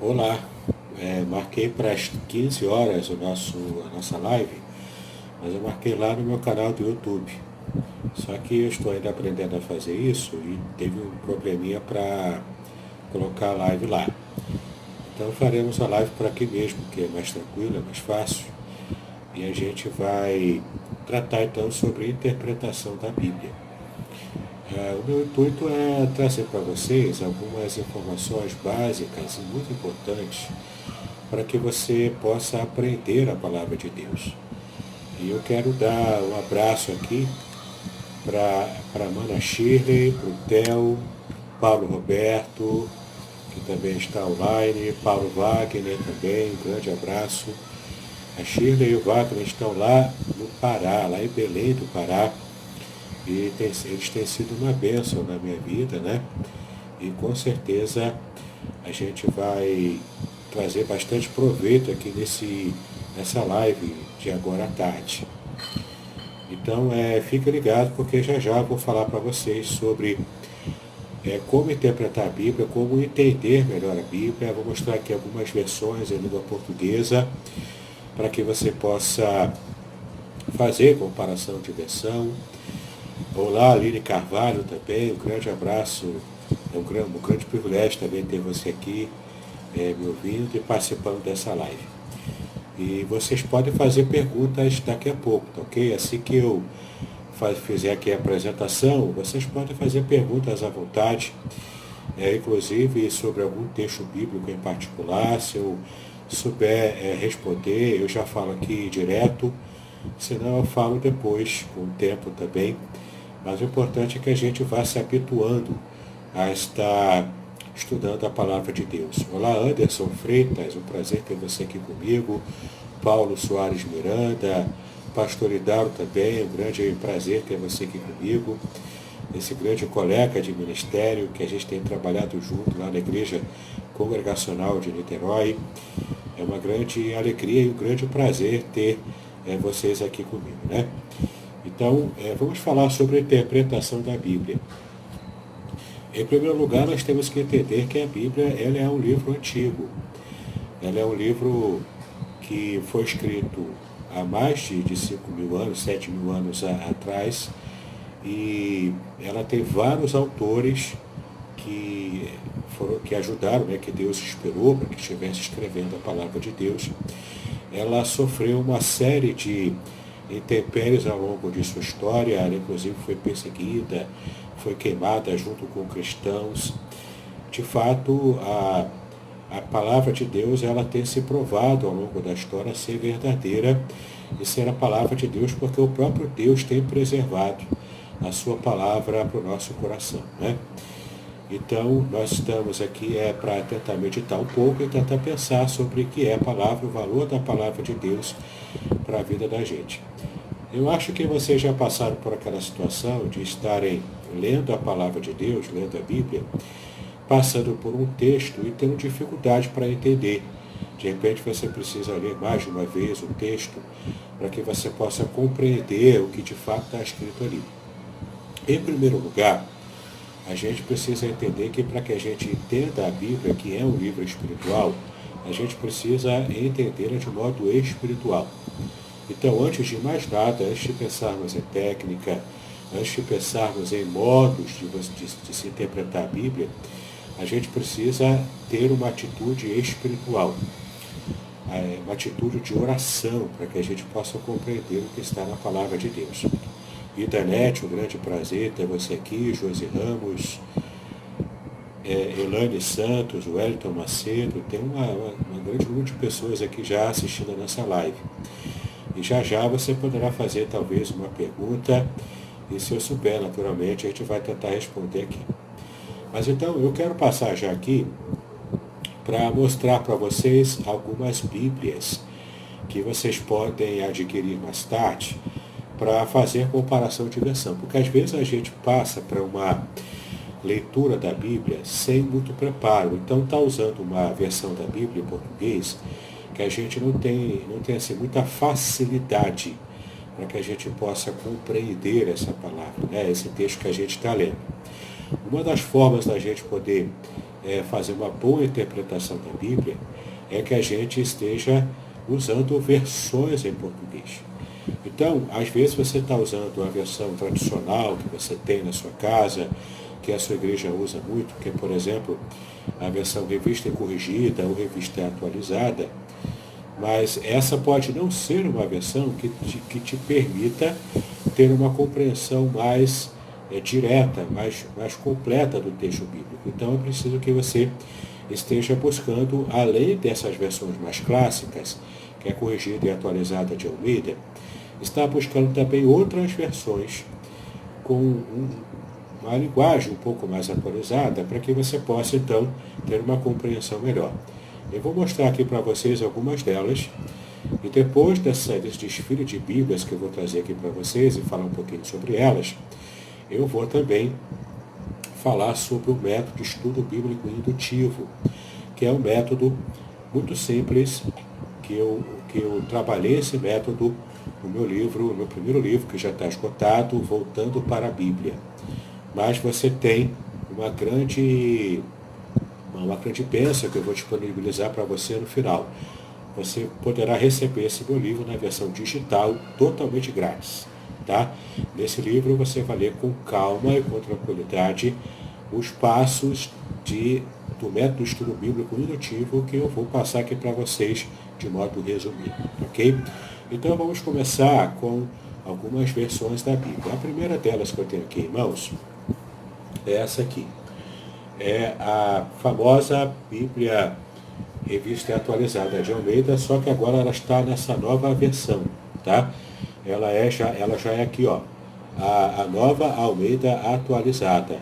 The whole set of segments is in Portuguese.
Olá, marquei para as 15 horas a nossa live, mas eu marquei lá no meu canal do YouTube. Só que eu estou ainda aprendendo a fazer isso e teve um probleminha para colocar a live lá. Então faremos a live por aqui mesmo, que é mais tranquilo, é mais fácil. E a gente vai tratar então sobre a interpretação da Bíblia. O meu intuito é trazer para vocês algumas informações básicas e muito importantes para que você possa aprender a palavra de Deus. E eu quero dar um abraço aqui para a Mana Shirley, para o Theo, Paulo Roberto, que também está online, Paulo Wagner também, um grande abraço. A Shirley e o Wagner estão lá no Pará, lá em Belém do Pará, e eles têm sido uma bênção na minha vida, né? E com certeza a gente vai trazer bastante proveito aqui nessa live de agora à tarde. Então, fica ligado porque já já vou falar para vocês sobre como interpretar a Bíblia, como entender melhor a Bíblia. Vou mostrar aqui algumas versões em língua portuguesa para que você possa fazer comparação de versão. Olá, Aline Carvalho também, um grande abraço. É um grande privilégio também ter você aqui me ouvindo e participando dessa live. E vocês podem fazer perguntas daqui a pouco, tá ok? Assim que eu fizer aqui a apresentação, vocês podem fazer perguntas à vontade, inclusive sobre algum texto bíblico em particular. Se eu souber responder, eu já falo aqui direto, senão eu falo depois, com o tempo também. Mas o importante é que a gente vá se habituando a estar estudando a palavra de Deus. Olá, Anderson Freitas, um prazer ter você aqui comigo. Paulo Soares Miranda, Pastor Hidalgo também, um grande prazer ter você aqui comigo. Esse grande colega de ministério que a gente tem trabalhado junto lá na Igreja Congregacional de Niterói. É uma grande alegria e um grande prazer ter vocês aqui comigo, né? Então, vamos falar sobre a interpretação da Bíblia. Em primeiro lugar, nós temos que entender que a Bíblia ela é um livro antigo. Ela é um livro que foi escrito há mais de 5 mil anos, 7 mil anos atrás, e ela tem vários autores que ajudaram, né, que Deus inspirou para que estivesse escrevendo a palavra de Deus. Ela sofreu uma série de intempéries ao longo de sua história, ela inclusive foi perseguida, foi queimada junto com cristãos. De fato, a palavra de Deus ela tem se provado ao longo da história ser verdadeira e ser a palavra de Deus, porque o próprio Deus tem preservado a sua palavra para o nosso coração, né? Então, nós estamos aqui para tentar meditar um pouco e tentar pensar sobre o que é a palavra, o valor da palavra de Deus para a vida da gente. Eu acho que vocês já passaram por aquela situação de estarem lendo a palavra de Deus, lendo a Bíblia, passando por um texto e tendo dificuldade para entender. De repente você precisa ler mais de uma vez o texto para que você possa compreender o que de fato está escrito ali. Em primeiro lugar, a gente precisa entender que para que a gente entenda a Bíblia, que é um livro espiritual, a gente precisa entendê-la de modo espiritual. Então, antes de mais nada, antes de pensarmos em técnica, antes de pensarmos em modos de se interpretar a Bíblia, a gente precisa ter uma atitude espiritual, uma atitude de oração, para que a gente possa compreender o que está na palavra de Deus. Idanete, um grande prazer ter você aqui, Josi Ramos, Elane Santos, Wellington Macedo, tem uma grande número de pessoas aqui já assistindo a nossa live. E já já você poderá fazer talvez uma pergunta, e se eu souber, naturalmente, a gente vai tentar responder aqui. Mas então, eu quero passar já aqui para mostrar para vocês algumas Bíblias que vocês podem adquirir mais tarde para fazer comparação de versão. Porque às vezes a gente passa para uma leitura da Bíblia sem muito preparo. Então está usando uma versão da Bíblia em português que a gente não tem assim, muita facilidade para que a gente possa compreender essa palavra, né? Esse texto que a gente está lendo. Uma das formas da gente poder fazer uma boa interpretação da Bíblia é que a gente esteja usando versões em português. Então, às vezes você está usando a versão tradicional que você tem na sua casa, que a sua igreja usa muito, que é, por exemplo, a versão revista e corrigida ou revista atualizada, mas essa pode não ser uma versão que te permita ter uma compreensão mais direta, mais completa do texto bíblico. Então é preciso que você esteja buscando, além dessas versões mais clássicas, que é corrigida e atualizada de Almeida, está buscando também outras versões com uma linguagem um pouco mais atualizada, para que você possa então ter uma compreensão melhor. Eu vou mostrar aqui para vocês algumas delas, e depois desse desfile de Bíblias que eu vou trazer aqui para vocês e falar um pouquinho sobre elas, eu vou também falar sobre o método de estudo bíblico indutivo, que é um método muito simples, que eu trabalhei esse método no meu livro, no meu primeiro livro, que já está esgotado, Voltando para a Bíblia. Mas você tem uma grande bênção que eu vou disponibilizar para você no final. Você poderá receber esse meu livro na versão digital, totalmente grátis. Tá? Nesse livro você vai ler com calma e com tranquilidade os passos do método de estudo bíblico indutivo que eu vou passar aqui para vocês de modo resumido. Ok? Então vamos começar com algumas versões da Bíblia. A primeira delas que eu tenho aqui em mãos é essa aqui. É a famosa Bíblia Revista Atualizada de Almeida, só que agora ela está nessa nova versão, tá? Ela já é aqui, ó, a nova Almeida atualizada.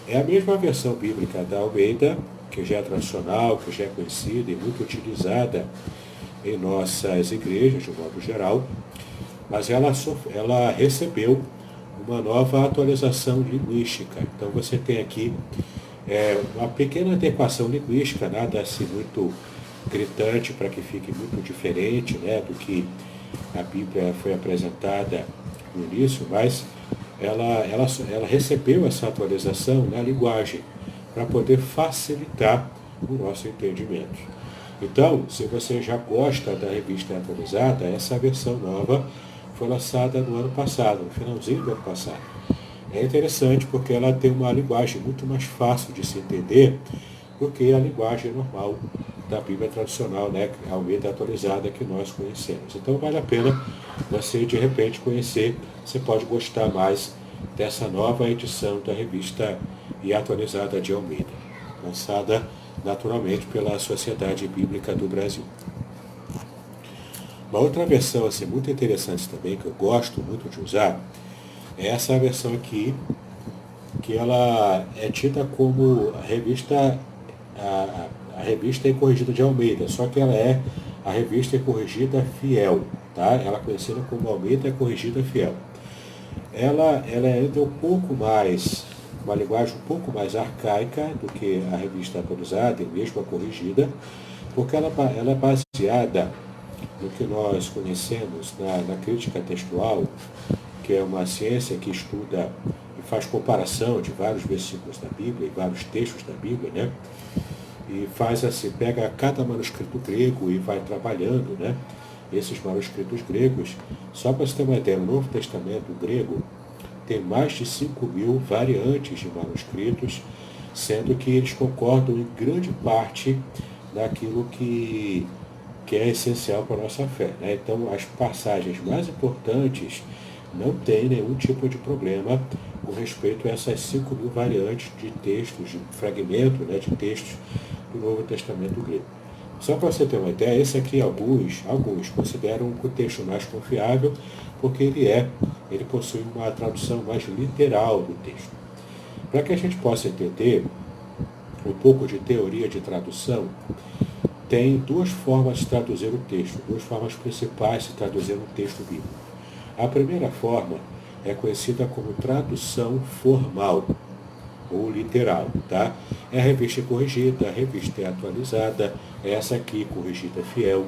É a mesma versão bíblica da Almeida, que já é tradicional, que já é conhecida e muito utilizada em nossas igrejas, de modo geral, mas ela recebeu uma nova atualização linguística. Então você tem aqui uma pequena adequação linguística, nada assim muito gritante para que fique muito diferente, né, do que a Bíblia foi apresentada no início, mas ela recebeu essa atualização na linguagem para poder facilitar o nosso entendimento. Então, se você já gosta da revista atualizada, essa versão nova foi lançada no ano passado, no finalzinho do ano passado. É interessante porque ela tem uma linguagem muito mais fácil de se entender do que a linguagem normal da Bíblia tradicional, né, a Almeida atualizada que nós conhecemos. Então vale a pena você de repente conhecer, você pode gostar mais dessa nova edição da revista e atualizada de Almeida, lançada naturalmente pela Sociedade Bíblica do Brasil. Uma outra versão assim, muito interessante também, que eu gosto muito de usar, é essa versão aqui, que ela é tida como a revista e corrigida de Almeida, só que ela é a revista e corrigida fiel, tá? Ela é conhecida como Almeida e corrigida fiel. Ela é ainda um pouco mais, uma linguagem um pouco mais arcaica do que a revista atualizada e mesmo a corrigida, porque ela é baseada no que nós conhecemos na crítica textual, que é uma ciência que estuda e faz comparação de vários versículos da Bíblia e vários textos da Bíblia, né? E faz assim, pega cada manuscrito grego e vai trabalhando, né, esses manuscritos gregos. Só para você ter uma ideia, o Novo Testamento grego tem mais de 5.000 variantes de manuscritos, sendo que eles concordam em grande parte daquilo que é essencial para a nossa fé, né? Então, as passagens mais importantes não tem nenhum tipo de problema com respeito a essas 5.000 variantes de textos, de fragmento, né, de textos do Novo Testamento grego. Só para você ter uma ideia, esse aqui alguns consideram o texto mais confiável, porque ele possui uma tradução mais literal do texto. Para que a gente possa entender um pouco de teoria de tradução, tem duas formas de traduzir o texto, duas formas principais de traduzir um texto bíblico. A primeira forma é conhecida como tradução formal, ou literal, tá? É a revista corrigida, a revista atualizada, essa aqui, corrigida fiel.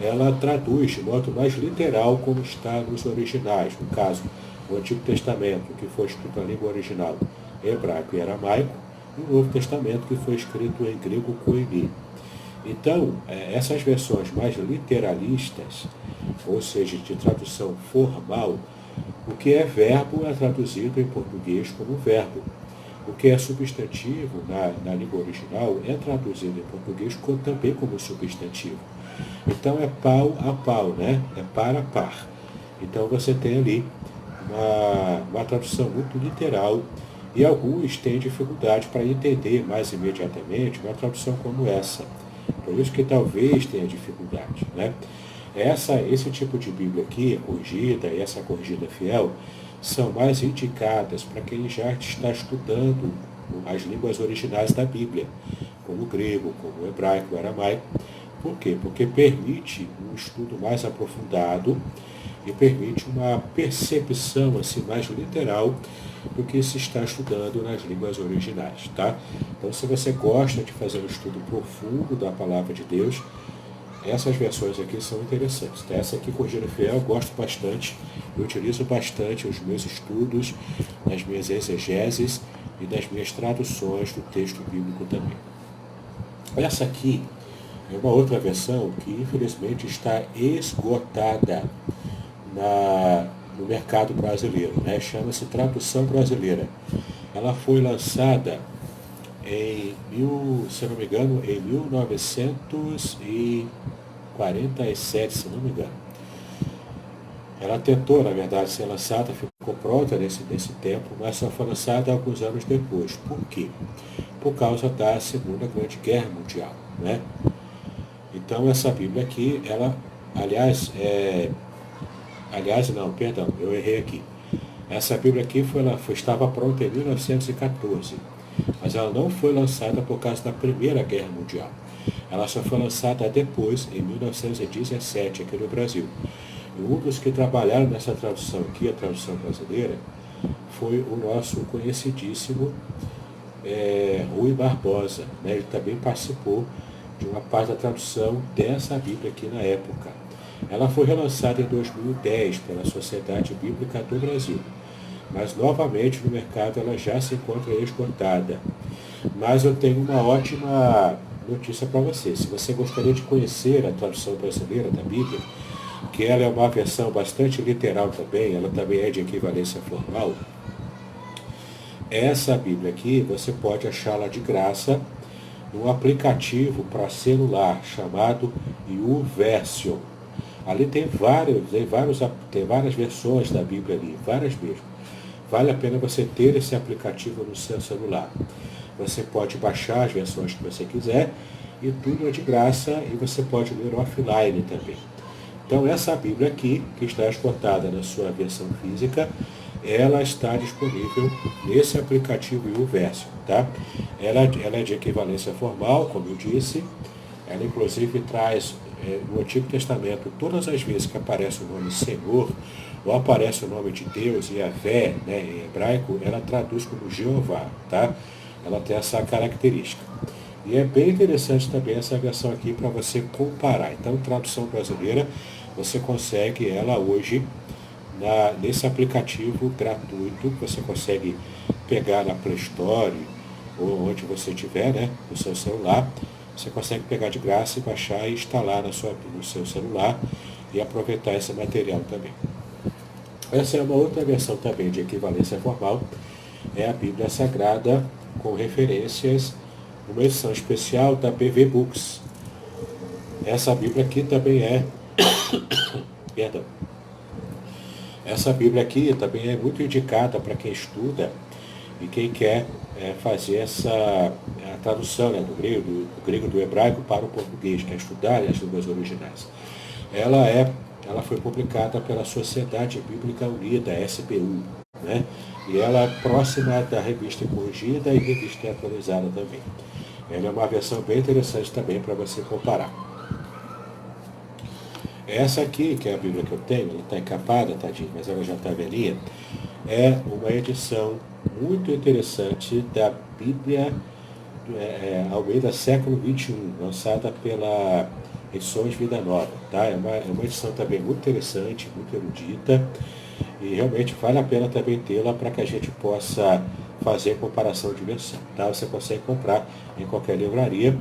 Ela traduz de modo mais literal como está nos originais, no caso, o Antigo Testamento, que foi escrito na língua original hebraico e aramaico, o Novo Testamento, que foi escrito em grego koine. Então, essas versões mais literalistas, ou seja, de tradução formal, o que é verbo é traduzido em português como verbo. O que é substantivo na língua original é traduzido em português também como substantivo. Então é pau a pau, né? É par a par. Então você tem ali uma tradução muito literal e alguns têm dificuldade para entender mais imediatamente uma tradução como essa. Por isso que talvez tenha dificuldade, né? Esse tipo de Bíblia aqui, corrigida, e essa corrigida fiel, são mais indicadas para quem já está estudando as línguas originais da Bíblia, como o grego, como o hebraico, o aramaico. Por quê? Porque permite um estudo mais aprofundado e permite uma percepção assim, mais literal do que se está estudando nas línguas originais. Tá? Então, se você gosta de fazer um estudo profundo da palavra de Deus, essas versões aqui são interessantes. Tá? Essa aqui, Corrigida Fiel, eu gosto bastante. Eu utilizo bastante os meus estudos, nas minhas exegeses e nas minhas traduções do texto bíblico também. Essa aqui é uma outra versão que, infelizmente, está esgotada no mercado brasileiro. Né? Chama-se Tradução Brasileira. Ela foi lançada se não me engano, em 1947, se não me engano. Ela tentou, na verdade, ser lançada, ficou pronta nesse tempo, mas só foi lançada alguns anos depois. Por quê? Por causa da Segunda Grande Guerra Mundial. Né? Então, essa Bíblia aqui, ela, eu errei aqui. Essa Bíblia aqui estava pronta em 1914, mas ela não foi lançada por causa da Primeira Guerra Mundial. Ela só foi lançada depois, em 1917, aqui no Brasil. E um dos que trabalharam nessa tradução aqui, a tradução brasileira, foi o nosso conhecidíssimo Rui Barbosa. Né? Ele também participou de uma parte da tradução dessa Bíblia aqui na época. Ela foi relançada em 2010 pela Sociedade Bíblica do Brasil, mas novamente no mercado ela já se encontra esgotada. Mas eu tenho uma ótima notícia para você. Se você gostaria de conhecer a tradução brasileira da Bíblia, que ela é uma versão bastante literal também, ela também é de equivalência formal, essa Bíblia aqui você pode achá-la de graça num aplicativo para celular chamado YouVersion. Ali tem várias versões da Bíblia ali, várias mesmo. Vale a pena você ter esse aplicativo no seu celular. Você pode baixar as versões que você quiser e tudo é de graça e você pode ler offline também. Então essa Bíblia aqui, que está exportada na sua versão física, ela está disponível nesse aplicativo YouVersion, tá? Ela é de equivalência formal, como eu disse. Ela inclusive traz no Antigo Testamento, todas as vezes que aparece o nome Senhor, ou aparece o nome de Deus, Yahvé, né, em hebraico, ela traduz como Jeová, tá? Ela tem essa característica. E é bem interessante também essa versão aqui para você comparar. Então, tradução brasileira, você consegue ela hoje nesse aplicativo gratuito, que você consegue pegar na Play Store, ou onde você estiver, né, no seu celular. Você consegue pegar de graça e baixar e instalar no seu celular e aproveitar esse material também. Essa é uma outra versão também de equivalência formal, é a Bíblia Sagrada com referências, uma edição especial da PV Books. Essa Bíblia aqui também perdão. Essa Bíblia aqui também é muito indicada para quem estuda e quem quer fazer a tradução, né, do grego do hebraico para o português, quer estudar as línguas originais. Ela foi publicada pela Sociedade Bíblica Unida, SBU, né? E ela é próxima da Revista Corrigida e Revista Atualizada também. Ela é uma versão bem interessante também para você comparar. Essa aqui, que é a Bíblia que eu tenho, ela está encapada, tadinha, mas ela já está velhinha, é uma edição muito interessante da Bíblia Almeida século XXI, lançada pela Edições Vida Nova. Tá? É uma edição também muito interessante, muito erudita, e realmente vale a pena também tê-la para que a gente possa fazer comparação de versão. Tá? Você consegue comprar em qualquer livraria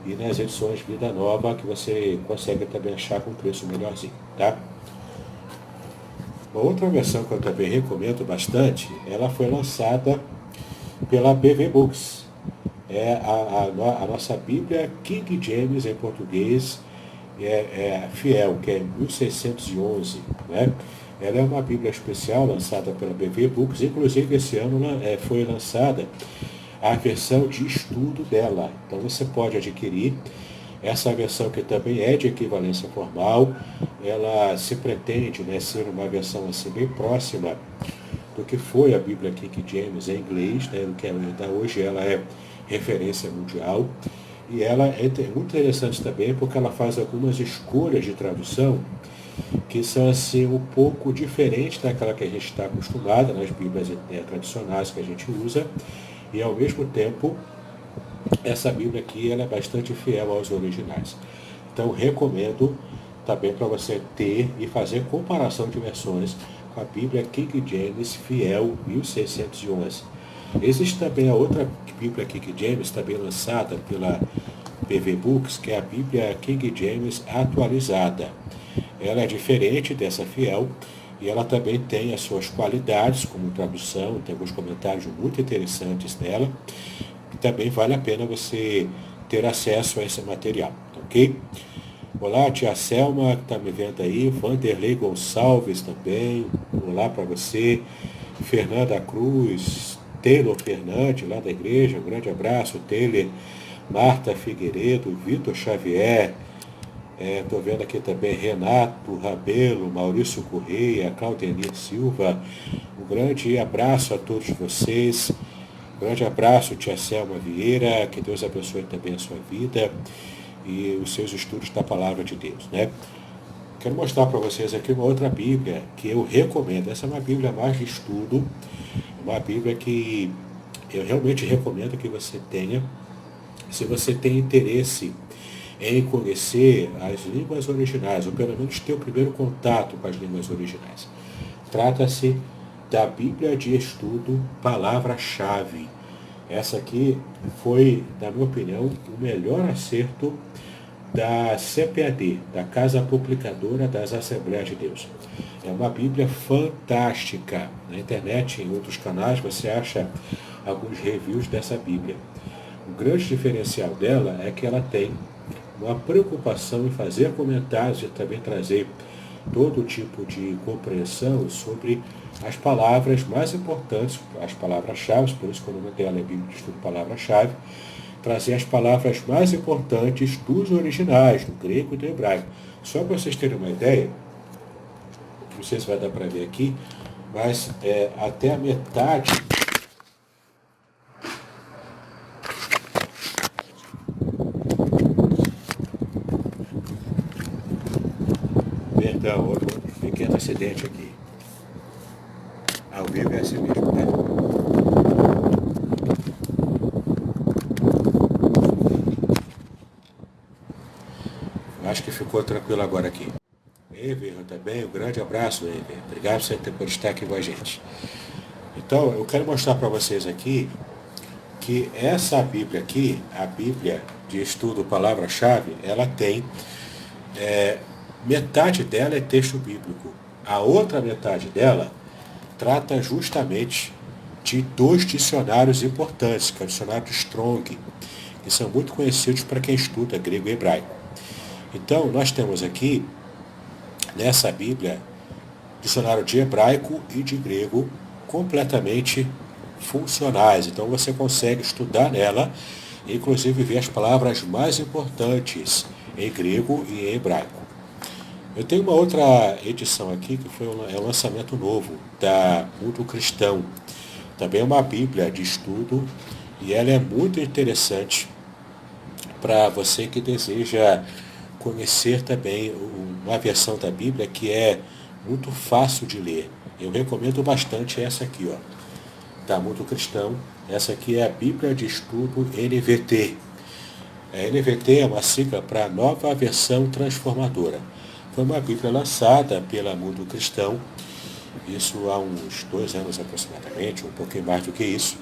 e nas edições Vida Nova, que você consegue também achar com preço melhorzinho. Tá? Uma outra versão que eu também recomendo bastante, ela foi lançada pela BV Books. É a nossa Bíblia King James em português, fiel, que é 1611. Né? Ela é uma Bíblia especial lançada pela BV Books, inclusive esse ano foi lançada a versão de estudo dela. Então você pode adquirir essa versão, que também é de equivalência formal. Ela se pretende, né, ser uma versão assim, bem próxima do que foi a Bíblia King James em inglês, né, do que ainda hoje ela é referência mundial. E ela é muito interessante também porque ela faz algumas escolhas de tradução que são assim um pouco diferentes daquela que a gente está acostumado nas Bíblias tradicionais que a gente usa, e ao mesmo tempo essa Bíblia aqui ela é bastante fiel aos originais. Então recomendo também para você ter e fazer comparação de versões com a Bíblia King James Fiel 1611. Existe também a outra Bíblia King James, também lançada pela BV Books, que é a Bíblia King James atualizada. Ela é diferente dessa fiel e ela também tem as suas qualidades como tradução, tem alguns comentários muito interessantes dela, e também vale a pena você ter acesso a esse material, ok? Olá, tia Selma, que está me vendo aí, Vanderlei Gonçalves também, olá para você, Fernanda Cruz, Taylor Fernandes, lá da igreja, um grande abraço, Taylor, Marta Figueiredo, Vitor Xavier, estou vendo aqui também Renato Rabelo, Maurício Correia, Claudenir Silva, um grande abraço a todos vocês, um grande abraço, tia Selma Vieira, que Deus abençoe também a sua vida e os seus estudos da Palavra de Deus, né? Quero mostrar para vocês aqui uma outra Bíblia que eu recomendo. Essa é uma Bíblia mais de estudo, uma Bíblia que eu realmente recomendo que você tenha, se você tem interesse em conhecer as línguas originais, ou pelo menos ter o primeiro contato com as línguas originais. Trata-se da Bíblia de Estudo Palavra-Chave. Essa aqui foi, na minha opinião, o melhor acerto da CPAD, da Casa Publicadora das Assembleias de Deus. É uma Bíblia fantástica. Na internet, em outros canais, você acha alguns reviews dessa Bíblia. O grande diferencial dela é que ela tem uma preocupação em fazer comentários e também trazer todo tipo de compreensão sobre as palavras mais importantes, as palavras-chave, por isso que o nome dela é Bíblia de Estudo Palavra-Chave, trazer as palavras mais importantes dos originais, do grego e do hebraico. Só para vocês terem uma ideia, não sei se vai dar para ver aqui, mas até a metade perdão, houve um pequeno acidente aqui. Ao vivo é assim mesmo, né? Acho que ficou tranquilo agora aqui. Ever também, um grande abraço, Ever. Obrigado por estar aqui com a gente. Então, eu quero mostrar para vocês aqui que essa Bíblia aqui, a Bíblia de Estudo Palavra-Chave, ela tem, metade dela é texto bíblico. A outra metade dela trata justamente de dois dicionários importantes, que é o dicionário Strong, que são muito conhecidos para quem estuda grego e hebraico. Então, nós temos aqui, nessa Bíblia, dicionário de hebraico e de grego completamente funcionais. Então, você consegue estudar nela, inclusive ver as palavras mais importantes em grego e em hebraico. Eu tenho uma outra edição aqui, que foi um lançamento novo, da Mundo Cristão. Também é uma Bíblia de estudo, e ela é muito interessante para você que deseja conhecer também uma versão da Bíblia que é muito fácil de ler. Eu recomendo bastante essa aqui, ó, da Mundo Cristão. Essa aqui é a Bíblia de Estudo NVT. A NVT é uma sigla para Nova Versão Transformadora. Foi uma Bíblia lançada pela Mundo Cristão isso há uns 2 anos aproximadamente, um pouquinho mais do que isso.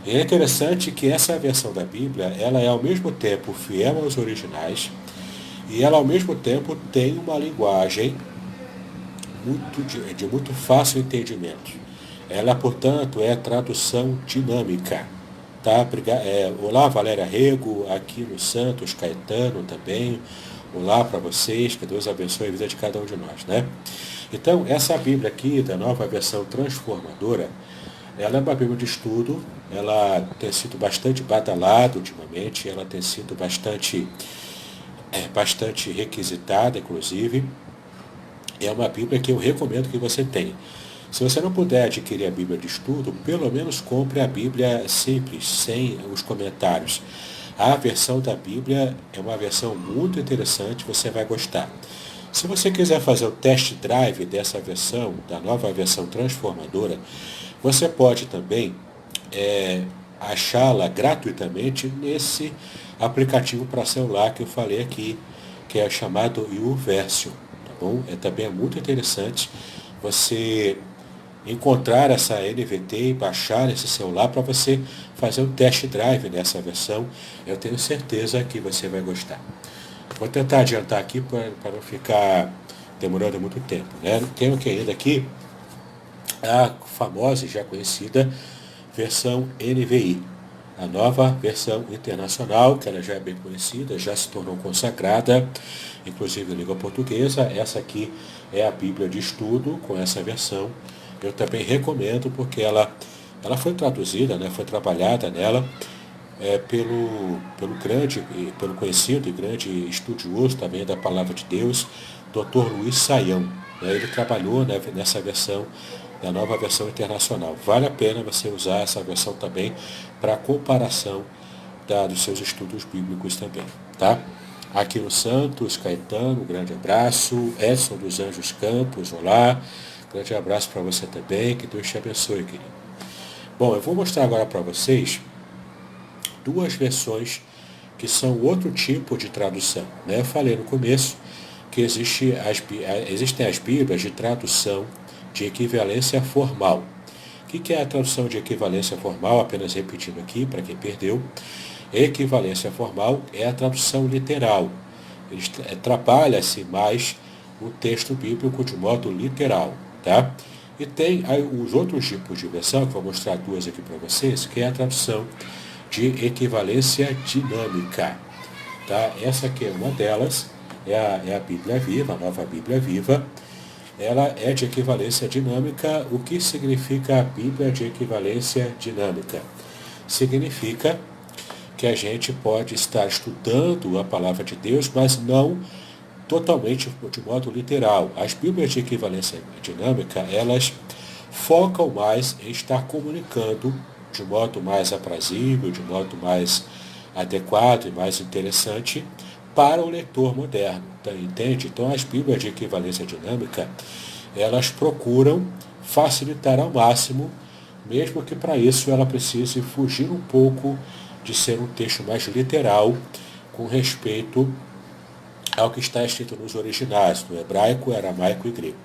E é interessante que essa versão da Bíblia, ela é ao mesmo tempo fiel aos originais, e ela ao mesmo tempo tem uma linguagem de muito fácil entendimento. Ela, portanto, é tradução dinâmica. Tá? Olá, Valéria Rego, aqui no Santos Caetano também. Olá para vocês, que Deus abençoe a vida de cada um de nós. Né? Então, essa Bíblia aqui, da nova versão transformadora, ela é uma Bíblia de estudo, ela tem sido bastante badalada ultimamente, ela tem sido bastante requisitada, inclusive. É uma Bíblia que eu recomendo que você tenha. Se você não puder adquirir a Bíblia de estudo, pelo menos compre a Bíblia simples, sem os comentários. A versão da Bíblia é uma versão muito interessante, você vai gostar. Se você quiser fazer o test drive dessa versão, da nova versão transformadora, você pode também achá-la gratuitamente nesse aplicativo para celular que eu falei aqui, que é chamado YouVersion. Tá bom? Também é muito interessante você encontrar essa NVT e baixar esse celular para você fazer um test drive nessa versão. Eu tenho certeza que você vai gostar. Vou tentar adiantar aqui para não ficar demorando muito tempo. Né? Tenho que ainda aqui a famosa e já conhecida versão NVI, a nova versão internacional, que ela já é bem conhecida, já se tornou consagrada, inclusive em língua portuguesa. Essa aqui é a Bíblia de estudo com essa versão. Eu também recomendo porque ela foi traduzida, né, foi trabalhada nela pelo conhecido e grande estudioso também da Palavra de Deus, Dr. Luiz Saião. Né, ele trabalhou, né, nessa versão, da nova versão internacional. Vale a pena você usar essa versão também para comparação dos seus estudos bíblicos também. Tá? Aqui no Santos, Caetano, um grande abraço. Edson dos Anjos Campos, olá. Grande abraço para você também, que Deus te abençoe, querido. Bom, eu vou mostrar agora para vocês duas versões que são outro tipo de tradução. Né? Eu falei no começo que existem as Bíblias de tradução de equivalência formal. O que é a tradução de equivalência formal? Apenas repetindo aqui, para quem perdeu. Equivalência formal é a tradução literal. Trabalha-se mais o texto bíblico de modo literal. Tá? E tem os outros tipos de versão, que vou mostrar duas aqui para vocês, que é a tradução de equivalência dinâmica. Tá? Essa aqui é uma delas, é a Bíblia Viva, a nova Bíblia Viva. Ela é de equivalência dinâmica. O que significa a Bíblia de equivalência dinâmica? Significa que a gente pode estar estudando a palavra de Deus, mas não totalmente de modo literal. As Bíblias de equivalência dinâmica, elas focam mais em estar comunicando de modo mais aprazível, de modo mais adequado e mais interessante para o leitor moderno, tá, entende? Então as Bíblias de equivalência dinâmica, elas procuram facilitar ao máximo, mesmo que para isso ela precise fugir um pouco de ser um texto mais literal com respeito ao que está escrito nos originais, no hebraico, aramaico e grego.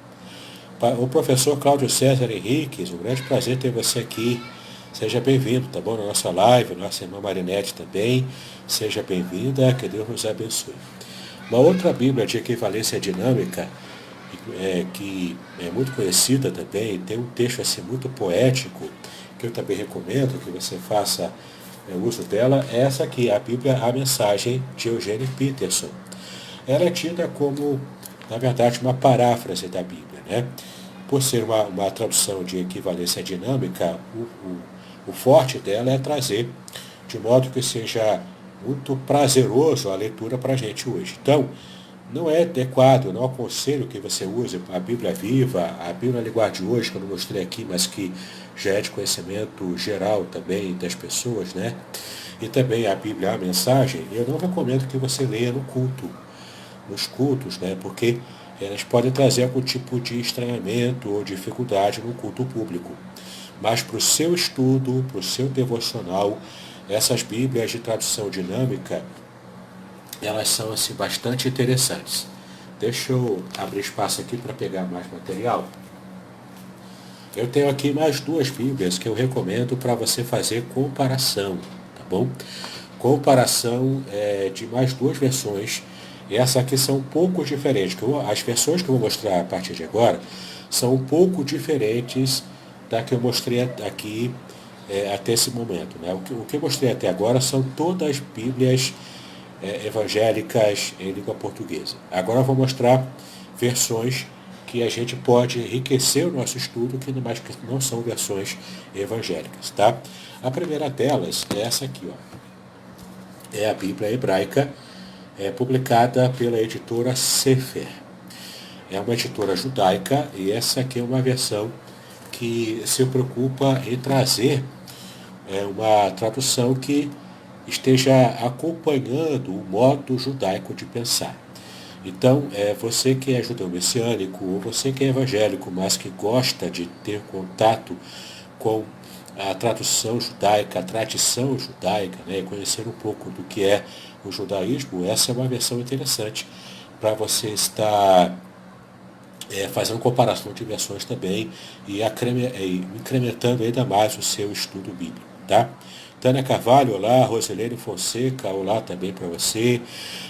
O professor Cláudio César Henriques, um grande prazer ter você aqui. Seja bem-vindo, tá bom? Na nossa live, nossa irmã Marinete também. Seja bem-vinda, que Deus nos abençoe. Uma outra Bíblia de equivalência dinâmica, que é muito conhecida também, tem um texto assim muito poético, que eu também recomendo que você faça uso dela, é essa aqui, a Bíblia, a Mensagem, de Eugene Peterson. Ela é tida como, na verdade, uma paráfrase da Bíblia, né? Por ser uma tradução de equivalência dinâmica, o forte dela é trazer de modo que seja muito prazeroso a leitura para a gente hoje. Então, não é adequado, não aconselho que você use a Bíblia Viva, a Bíblia Linguagem de hoje, que eu não mostrei aqui, mas que já é de conhecimento geral também das pessoas, né? E também a Bíblia, a Mensagem, eu não recomendo que você leia nos cultos, né? Porque elas podem trazer algum tipo de estranhamento ou dificuldade no culto público. Mas para o seu estudo, para o seu devocional, essas Bíblias de tradução dinâmica, elas são assim, bastante interessantes. Deixa eu abrir espaço aqui para pegar mais material. eu tenho aqui mais duas Bíblias que eu recomendo para você fazer comparação, tá bom? Comparação de mais duas versões. E essa aqui são um pouco diferentes. As versões que eu vou mostrar a partir de agora são um pouco diferentes da que eu mostrei aqui até esse momento. Né? O que eu mostrei até agora são todas Bíblias evangélicas em língua portuguesa. Agora eu vou mostrar versões que a gente pode enriquecer o nosso estudo, que não são versões evangélicas. Tá? A primeira delas é essa aqui, ó. É a Bíblia hebraica, publicada pela editora Sefer. É uma editora judaica e essa aqui é uma versão que se preocupa em trazer uma tradução que esteja acompanhando o modo judaico de pensar. Então, você que é judeu messiânico ou você que é evangélico, mas que gosta de ter contato com a tradução judaica, a tradição judaica, né, conhecer um pouco do que é o judaísmo, essa é uma versão interessante para você estar fazendo comparação de versões também e incrementando ainda mais o seu estudo bíblico. Tá? Tânia Carvalho, olá. Rosilene Fonseca, olá também para você.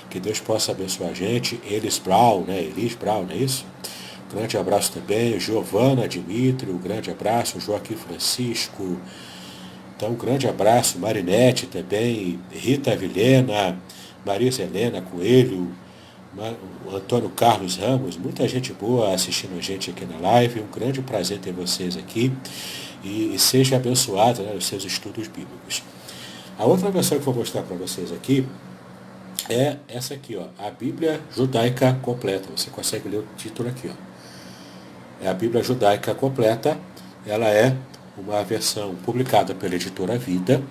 Que Deus possa abençoar a gente. Elis Brown, não é isso? Grande abraço também. Giovana Dimitri, um grande abraço. Joaquim Francisco. Então, um grande abraço. Marinete também. Rita Vilhena, Marisa Helena Coelho, o Antônio Carlos Ramos, muita gente boa assistindo a gente aqui na live. Um grande prazer ter vocês aqui. E seja abençoado, né, os seus estudos bíblicos. A outra versão que eu vou mostrar para vocês aqui é essa aqui, ó, a Bíblia Judaica Completa. Você consegue ler o título aqui, ó. É a Bíblia Judaica Completa. Ela é uma versão publicada pela editora Vida.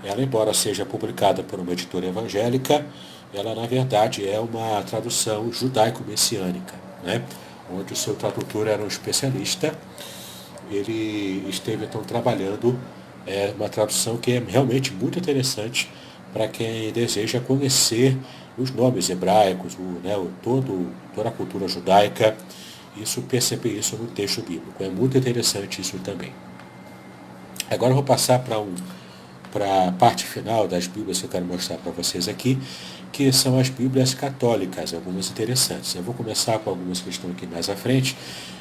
Ela, embora seja publicada por uma editora evangélica, ela na verdade é uma tradução judaico-messiânica, né? Onde o seu tradutor era um especialista. Ele esteve então trabalhando uma tradução que é realmente muito interessante para quem deseja conhecer os nomes hebraicos, toda a cultura judaica, perceber isso no texto bíblico. É muito interessante isso também. Agora eu vou passar para a parte final das Bíblias que eu quero mostrar para vocês aqui, que são as Bíblias católicas, algumas interessantes. Eu vou começar com algumas que estão aqui mais à frente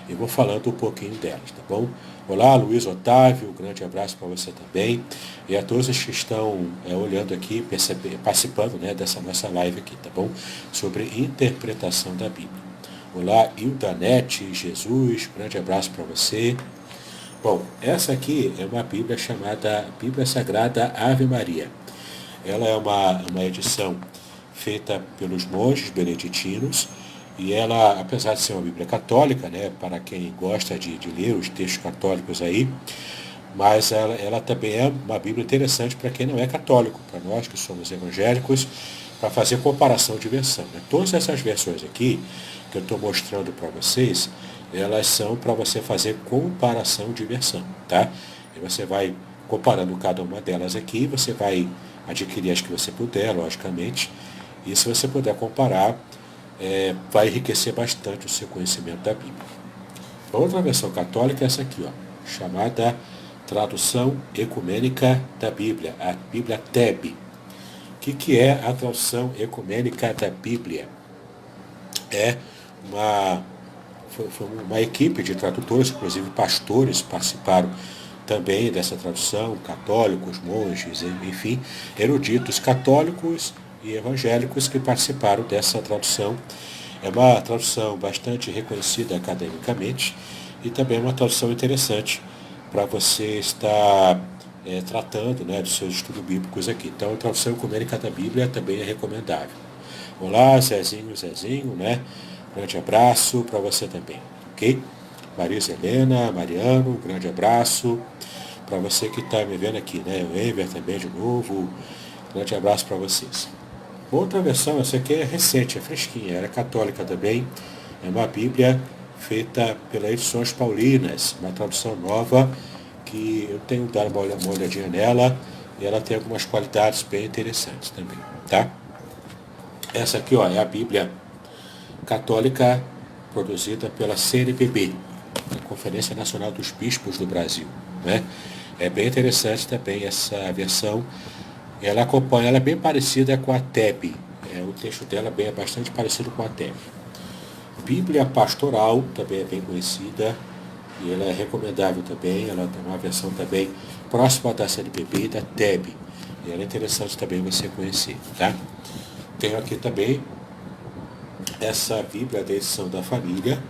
e vou falando um pouquinho delas, tá bom? Olá, Luiz Otávio, um grande abraço para você também. E a todos que estão olhando aqui, participando, né, dessa nossa live aqui, tá bom? Sobre interpretação da Bíblia. Olá, Ildanete Jesus, grande abraço para você. Bom, essa aqui é uma Bíblia chamada Bíblia Sagrada Ave Maria. Ela é uma edição feita pelos monges beneditinos, e ela, apesar de ser uma Bíblia católica, né, para quem gosta de ler os textos católicos aí, mas ela também é uma Bíblia interessante para quem não é católico, para nós que somos evangélicos, para fazer comparação de versão. Né? Todas essas versões aqui que eu estou mostrando para vocês, elas são para você fazer comparação de versão, tá? E você vai comparando cada uma delas aqui, você vai adquirir as que você puder, logicamente, e se você puder comparar, vai enriquecer bastante o seu conhecimento da Bíblia. A outra versão católica é essa aqui, ó, chamada Tradução Ecumênica da Bíblia, a Bíblia TEB. O que é a tradução ecumênica da Bíblia? Foi uma equipe de tradutores, inclusive pastores participaram também dessa tradução, católicos, monges, enfim, eruditos católicos e evangélicos que participaram dessa tradução. É uma tradução bastante reconhecida academicamente e também uma tradução interessante para você estar tratando, né, dos seus estudos bíblicos aqui. Então, a tradução ecumênica da Bíblia também é recomendável. Olá, Zezinho, né? Grande abraço para você também, ok? Marisa Helena, Mariano, grande abraço para você que está me vendo aqui, né? O Enver também de novo, grande abraço para vocês. Outra versão, essa aqui é recente, é fresquinha, ela é católica também, é uma Bíblia feita pelas Edições Paulinas, uma tradução nova que eu tenho dado uma olhadinha nela e ela tem algumas qualidades bem interessantes também, tá? Essa aqui, ó, é a Bíblia católica produzida pela CNBB, a Conferência Nacional dos Bispos do Brasil, né? É bem interessante também essa versão. Ela acompanha, ela é bem parecida com a TEB. O texto dela é bastante parecido com a TEB. Bíblia Pastoral também é bem conhecida e ela é recomendável também. Ela tem uma versão também próxima da CNBB e da TEB. E ela é interessante também você conhecer, tá? Tenho aqui também essa Bíblia da Edição da Família.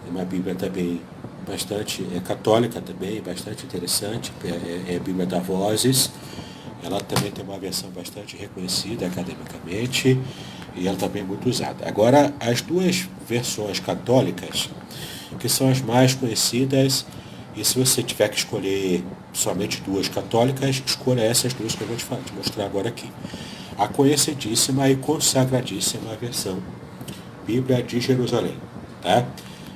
É uma Bíblia também bastante católica também, bastante interessante. É a Bíblia da Vozes. Ela também tem uma versão bastante reconhecida academicamente e ela também é muito usada. Agora, as duas versões católicas, que são as mais conhecidas, e se você tiver que escolher somente duas católicas, escolha essas duas que eu vou te mostrar agora aqui. A conhecidíssima e consagradíssima versão Bíblia de Jerusalém. Tá?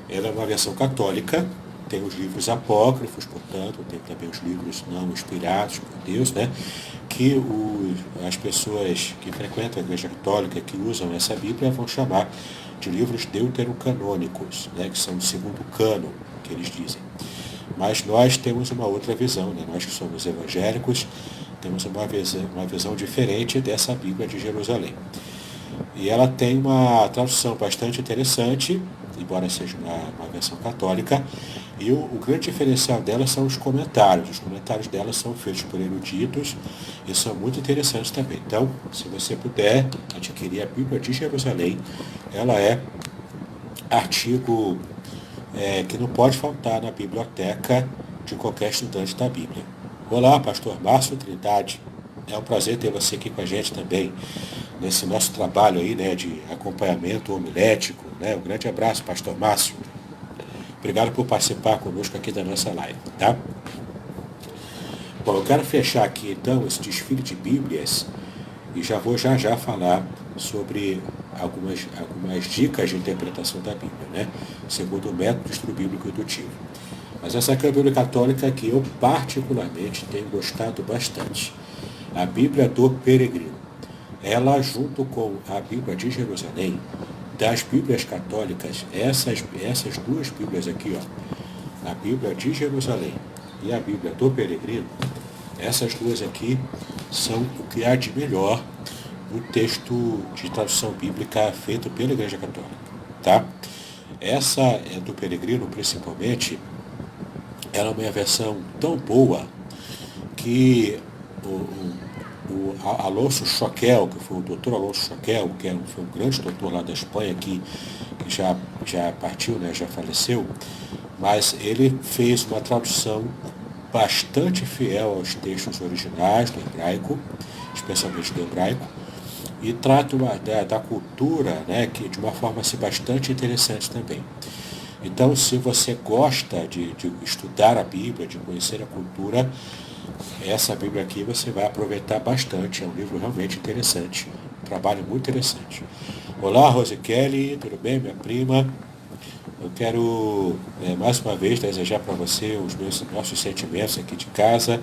Ela é uma versão católica, tem os livros apócrifos, portanto, tem também os livros não inspirados por Deus, né? Que as pessoas que frequentam a Igreja Católica, que usam essa Bíblia, vão chamar de livros deuterocanônicos, né? Que são o segundo cânon, que eles dizem. Mas nós temos uma outra visão, né? Nós que somos evangélicos, temos uma visão diferente dessa Bíblia de Jerusalém. E ela tem uma tradução bastante interessante, embora seja uma versão católica, e o grande diferencial dela são os comentários. Os comentários dela são feitos por eruditos e são muito interessantes também. Então, se você puder adquirir a Bíblia de Jerusalém, ela é artigo que não pode faltar na biblioteca de qualquer estudante da Bíblia. Olá, pastor Márcio Trindade. É um prazer ter você aqui com a gente também, nesse nosso trabalho aí, né, de acompanhamento homilético, né? Um grande abraço, pastor Márcio. Obrigado por participar conosco aqui da nossa live, tá? Bom, eu quero fechar aqui então esse desfile de Bíblias e já vou já falar sobre algumas dicas de interpretação da Bíblia, né? Segundo o método de estudo bíblico indutivo. Mas essa aqui é a Bíblia católica que eu particularmente tenho gostado bastante. A Bíblia do Peregrino. Ela, junto com a Bíblia de Jerusalém, das Bíblias católicas, essas duas Bíblias aqui, ó, a Bíblia de Jerusalém e a Bíblia do Peregrino, essas duas aqui são o que há de melhor no texto de tradução bíblica feito pela Igreja Católica, tá? Essa é do Peregrino, principalmente, ela é uma versão tão boa que o Alonso Choquel, que foi o doutor Alonso Choquel, que foi um grande doutor lá da Espanha, que já partiu, né, já faleceu, mas ele fez uma tradução bastante fiel aos textos originais do hebraico, especialmente do hebraico, e trata da cultura, né, que, de uma forma assim, bastante interessante também. Então, se você gosta de estudar a Bíblia, de conhecer a cultura, essa Bíblia aqui você vai aproveitar bastante. É um livro realmente interessante, um trabalho muito interessante. Olá, Rose Kelly, tudo bem, minha prima? Eu quero mais uma vez desejar para você os nossos sentimentos aqui de casa,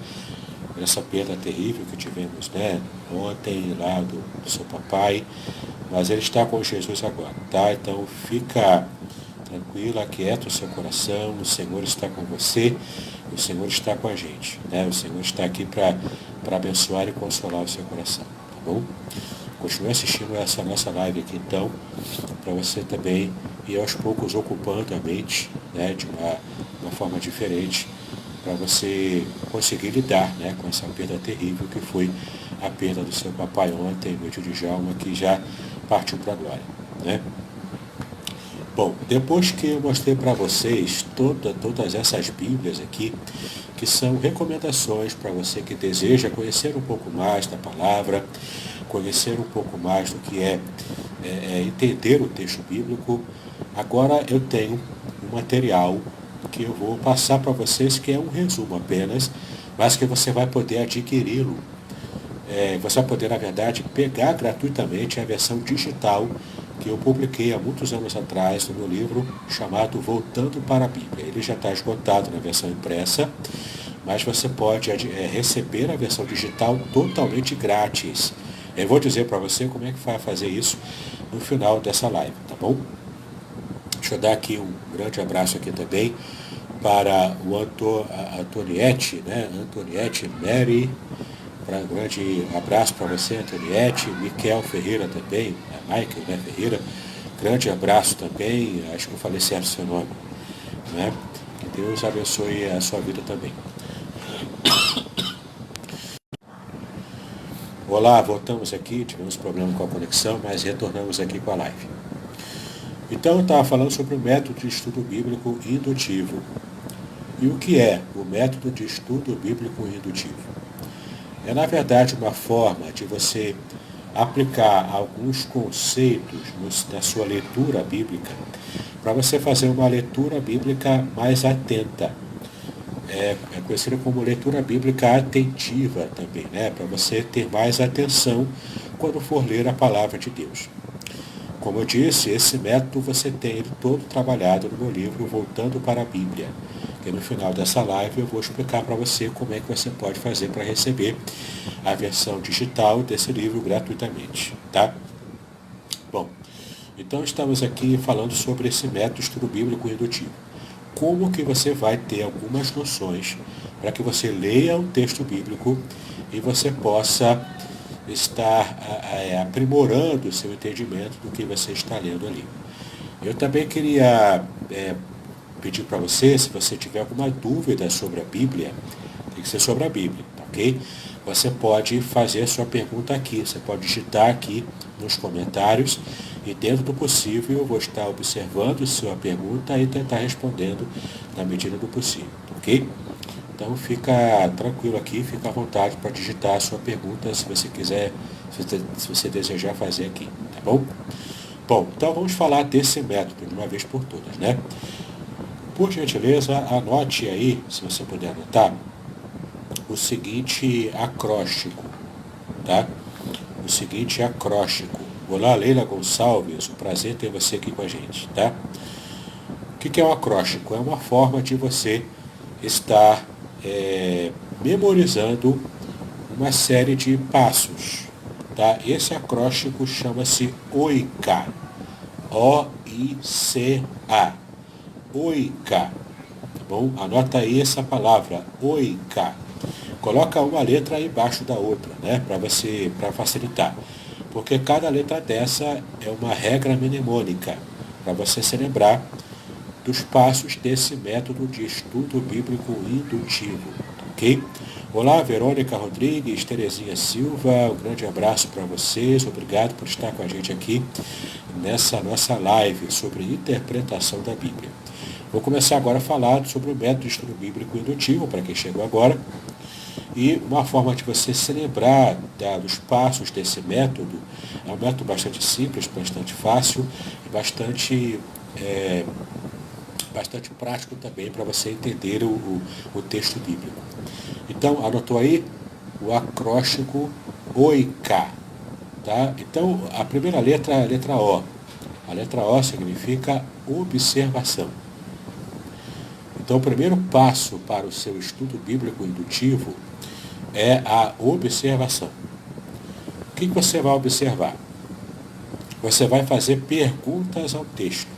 essa perda terrível que tivemos, né, ontem lá do seu papai, mas ele está com Jesus agora, tá? Então fica tranquila, aquieta o seu coração, o Senhor está com você, o Senhor está com a gente, né? O Senhor está aqui para abençoar e consolar o seu coração, tá bom? Continue assistindo essa nossa live aqui então, para você também ir aos poucos ocupando a mente, né, de uma forma diferente, para você conseguir lidar, né, com essa perda terrível que foi a perda do seu papai ontem, no dia de Djalma, que já partiu para a glória, né? Bom, depois que eu mostrei para vocês todas essas Bíblias aqui, que são recomendações para você que deseja conhecer um pouco mais da palavra, conhecer um pouco mais do que é entender o texto bíblico, agora eu tenho um material que eu vou passar para vocês, que é um resumo apenas, mas que você vai poder adquiri-lo. Você vai poder, na verdade, pegar gratuitamente a versão digital que eu publiquei há muitos anos atrás no meu livro chamado Voltando para a Bíblia. Ele já está esgotado na versão impressa, mas você pode receber a versão digital totalmente grátis. Eu vou dizer para você como é que vai fazer isso no final dessa live, tá bom? Deixa eu dar aqui um grande abraço aqui também para o Antoniette, né? Antoniette Mary, um grande abraço para você, Antoniette, Miquel Ferreira também, Michael, né, Ferreira, grande abraço também, acho que eu falei certo o seu nome, né? Que Deus abençoe a sua vida também. Olá, voltamos aqui, tivemos problema com a conexão, mas retornamos aqui com a live. Então, eu estava falando sobre o método de estudo bíblico indutivo. E o que é o método de estudo bíblico indutivo? É, na verdade, uma forma de você aplicar alguns conceitos na sua leitura bíblica, para você fazer uma leitura bíblica mais atenta. É conhecida como leitura bíblica atentiva também, né? Para você ter mais atenção quando for ler a palavra de Deus. Como eu disse, esse método você tem ele todo trabalhado no meu livro Voltando para a Bíblia. Que no final dessa live eu vou explicar para você como é que você pode fazer para receber a versão digital desse livro gratuitamente, tá? Bom, então estamos aqui falando sobre esse método de estudo bíblico indutivo. Como que você vai ter algumas noções para que você leia um texto bíblico e você possa estar aprimorando o seu entendimento do que você está lendo ali. Eu também queria pedir para você, se você tiver alguma dúvida sobre a Bíblia, tem que ser sobre a Bíblia, ok? Você pode fazer a sua pergunta aqui, você pode digitar aqui nos comentários e dentro do possível eu vou estar observando sua pergunta e tentar respondendo na medida do possível, ok? Então fica tranquilo aqui, fica à vontade para digitar a sua pergunta se você quiser, se você desejar fazer aqui, tá bom? Bom, então vamos falar desse método de uma vez por todas, né? Por gentileza, anote aí, se você puder anotar, o seguinte acróstico, tá? O seguinte acróstico. Olá, Leila Gonçalves, um prazer ter você aqui com a gente, tá? O que é um acróstico? É uma forma de você estar memorizando uma série de passos, tá? Esse acróstico chama-se OICA, O-I-C-A, OICA, tá bom? Anota aí essa palavra, OICA. Coloca uma letra aí embaixo da outra, né? Para facilitar, porque cada letra dessa é uma regra mnemônica para você se lembrar dos passos desse método de estudo bíblico indutivo, ok? Olá, Verônica Rodrigues, Terezinha Silva, um grande abraço para vocês, obrigado por estar com a gente aqui nessa nossa live sobre interpretação da Bíblia. Vou começar agora a falar sobre o método de estudo bíblico indutivo, para quem chegou agora, e uma forma de você se lembrar dos passos desse método, é um método bastante simples, bastante fácil e bastante prático também para você entender o texto bíblico. Então, anotou aí o acróstico OICA, tá? Então, a primeira letra é a letra O. A letra O significa observação. Então, o primeiro passo para o seu estudo bíblico indutivo é a observação. O que você vai observar? Você vai fazer perguntas ao texto.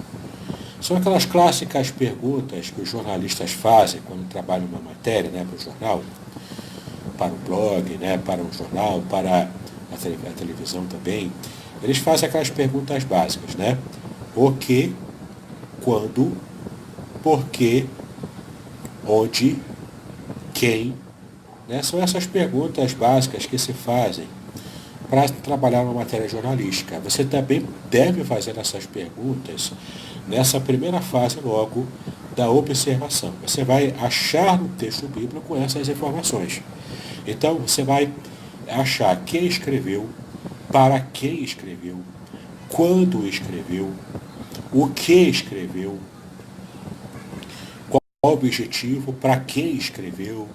São aquelas clássicas perguntas que os jornalistas fazem quando trabalham uma matéria, né, para o jornal, para o blog, né, para um jornal, para a televisão também. Eles fazem aquelas perguntas básicas, né? O que, quando, por quê, onde, quem, né? São essas perguntas básicas que se fazem para trabalhar uma matéria jornalística. Você também deve fazer essas perguntas nessa primeira fase logo da observação. Você vai achar no texto bíblico essas informações. Então, você vai achar quem escreveu, para quem escreveu, quando escreveu, o que escreveu, qual o objetivo, para quem escreveu,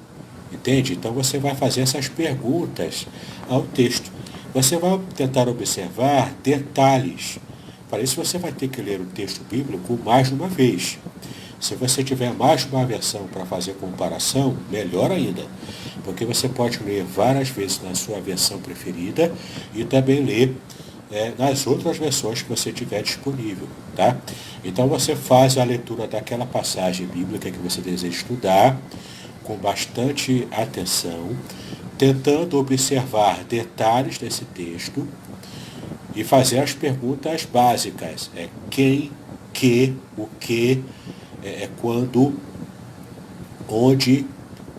entende? Então, você vai fazer essas perguntas ao texto. Você vai tentar observar detalhes. Para isso, você vai ter que ler o texto bíblico mais de uma vez. Se você tiver mais de uma versão para fazer comparação, melhor ainda. Porque você pode ler várias vezes na sua versão preferida e também ler nas outras versões que você tiver disponível, tá? Então você faz a leitura daquela passagem bíblica que você deseja estudar com bastante atenção, tentando observar detalhes desse texto e fazer as perguntas básicas. Quem, que, o que, quando, onde,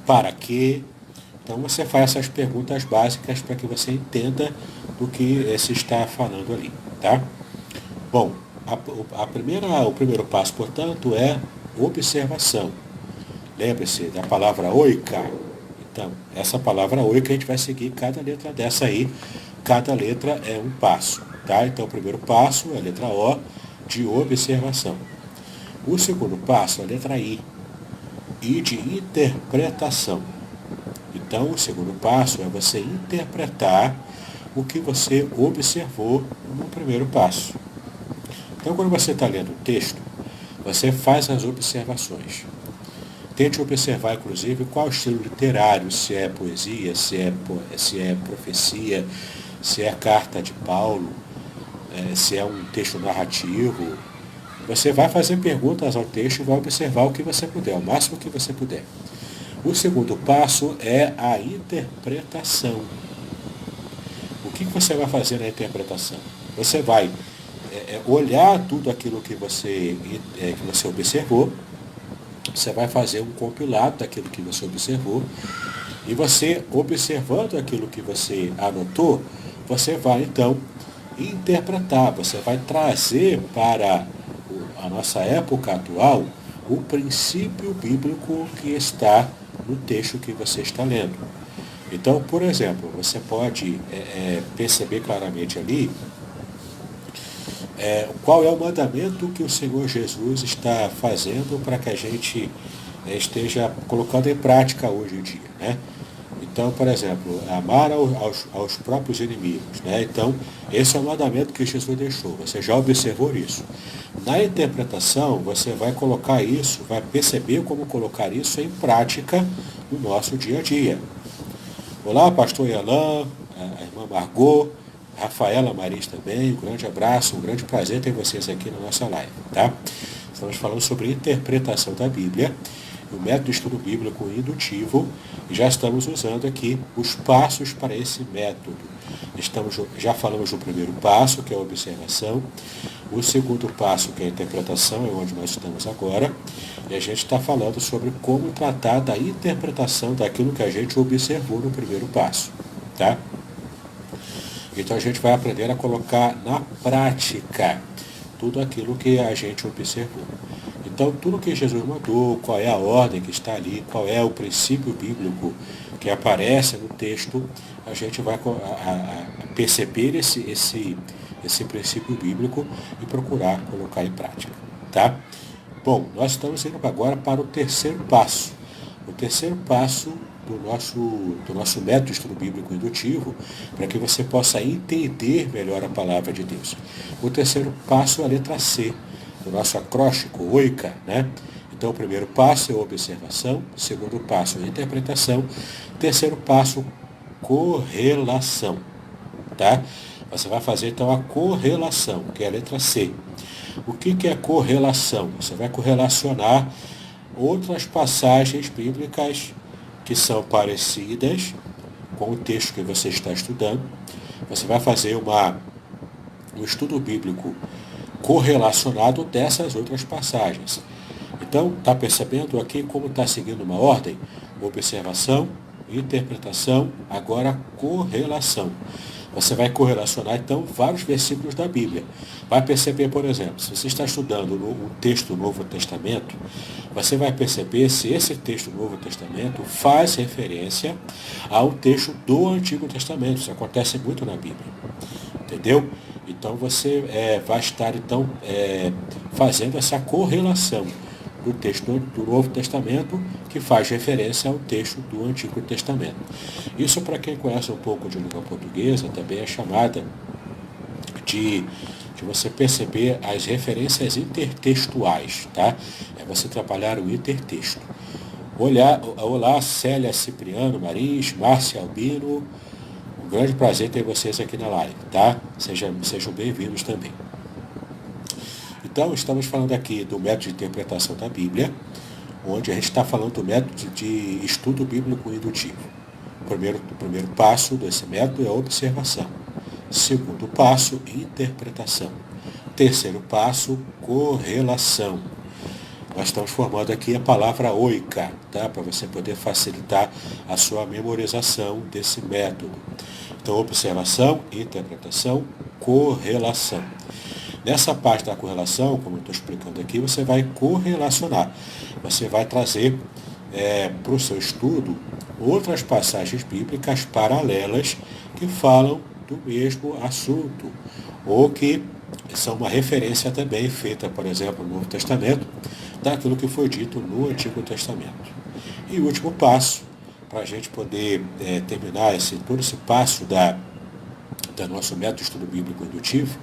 para quê. Então você faz essas perguntas básicas para que você entenda do que se está falando ali, tá? Bom, o primeiro passo, portanto, é observação. Lembre-se da palavra oika. Então, essa palavra oika a gente vai seguir cada letra dessa aí. Cada letra é um passo, tá? Então, o primeiro passo é a letra O, de observação. O segundo passo é a letra I de interpretação. Então, o segundo passo é você interpretar o que você observou no primeiro passo. Então, quando você está lendo o texto, você faz as observações. Tente observar, inclusive, qual é o estilo literário, se é poesia, se é profecia, se é carta de Paulo, se é um texto narrativo. Você vai fazer perguntas ao texto e vai observar o que você puder, o máximo que você puder. O segundo passo é a interpretação. O que você vai fazer na interpretação? Você vai olhar tudo aquilo que você observou, você vai fazer um compilado daquilo que você observou, e você, observando aquilo que você anotou, você vai então interpretar, você vai trazer para a nossa época atual o princípio bíblico que está no texto que você está lendo. Então, por exemplo, você pode perceber claramente ali qual é o mandamento que o Senhor Jesus está fazendo para que a gente esteja colocando em prática hoje em dia, né? Então, por exemplo, amar aos próprios inimigos, né? Então, esse é o mandamento que Jesus deixou. Você já observou isso. Na interpretação, você vai colocar isso, vai perceber como colocar isso em prática no nosso dia a dia. Olá, pastor Elan, a irmã Margot, Rafaela Maris também, um grande abraço, um grande prazer ter vocês aqui na nossa live, tá? Estamos falando sobre interpretação da Bíblia, o método de estudo bíblico indutivo, e já estamos usando aqui os passos para esse método. Já falamos do primeiro passo, que é a observação, o segundo passo, que é a interpretação, é onde nós estamos agora, e a gente está falando sobre como tratar da interpretação daquilo que a gente observou no primeiro passo, tá? Então a gente vai aprender a colocar na prática tudo aquilo que a gente observou. Então tudo que Jesus mandou, qual é a ordem que está ali, qual é o princípio bíblico que aparece no texto, a gente vai perceber esse princípio bíblico e procurar colocar em prática, tá? Bom, nós estamos indo agora para o terceiro passo. O terceiro passo do nosso método de estudo bíblico indutivo, para que você possa entender melhor a palavra de Deus. O terceiro passo é a letra C, do nosso acróstico, oika, né? Então, o primeiro passo é a observação, o segundo passo é a interpretação, o terceiro passo, correlação, tá? Você vai fazer, então, a correlação, que é a letra C. O que é correlação? Você vai correlacionar outras passagens bíblicas que são parecidas com o texto que você está estudando. Você vai fazer um estudo bíblico correlacionado dessas outras passagens. Então, está percebendo aqui como está seguindo uma ordem? Observação, interpretação, agora correlação. Você vai correlacionar, então, vários versículos da Bíblia. Vai perceber, por exemplo, se você está estudando um texto do Novo Testamento, você vai perceber se esse texto do Novo Testamento faz referência ao texto do Antigo Testamento. Isso acontece muito na Bíblia. Entendeu? Então, você vai estar, então, fazendo essa correlação do texto do Novo Testamento, que faz referência ao texto do Antigo Testamento. Isso, para quem conhece um pouco de língua portuguesa, também é chamada de você perceber as referências intertextuais, tá? É você trabalhar o intertexto. Olá, Célia Cipriano Maris, Márcia Albino, um Um grande prazer ter vocês aqui na live, tá? Sejam bem-vindos também. Então, estamos falando aqui do método de interpretação da Bíblia, onde a gente está falando do método de estudo bíblico indutivo. O primeiro passo desse método é a observação. Segundo passo, interpretação. Terceiro passo, correlação. Nós estamos formando aqui a palavra oika, tá? Para você poder facilitar a sua memorização desse método. Então, observação, interpretação, correlação. Nessa parte da correlação, como eu estou explicando aqui, você vai correlacionar. Você vai trazer para o seu estudo outras passagens bíblicas paralelas que falam do mesmo assunto, ou que são uma referência também feita, por exemplo, no Novo Testamento, daquilo que foi dito no Antigo Testamento. E o último passo, para a gente poder terminar todo esse passo do nosso método de estudo bíblico indutivo,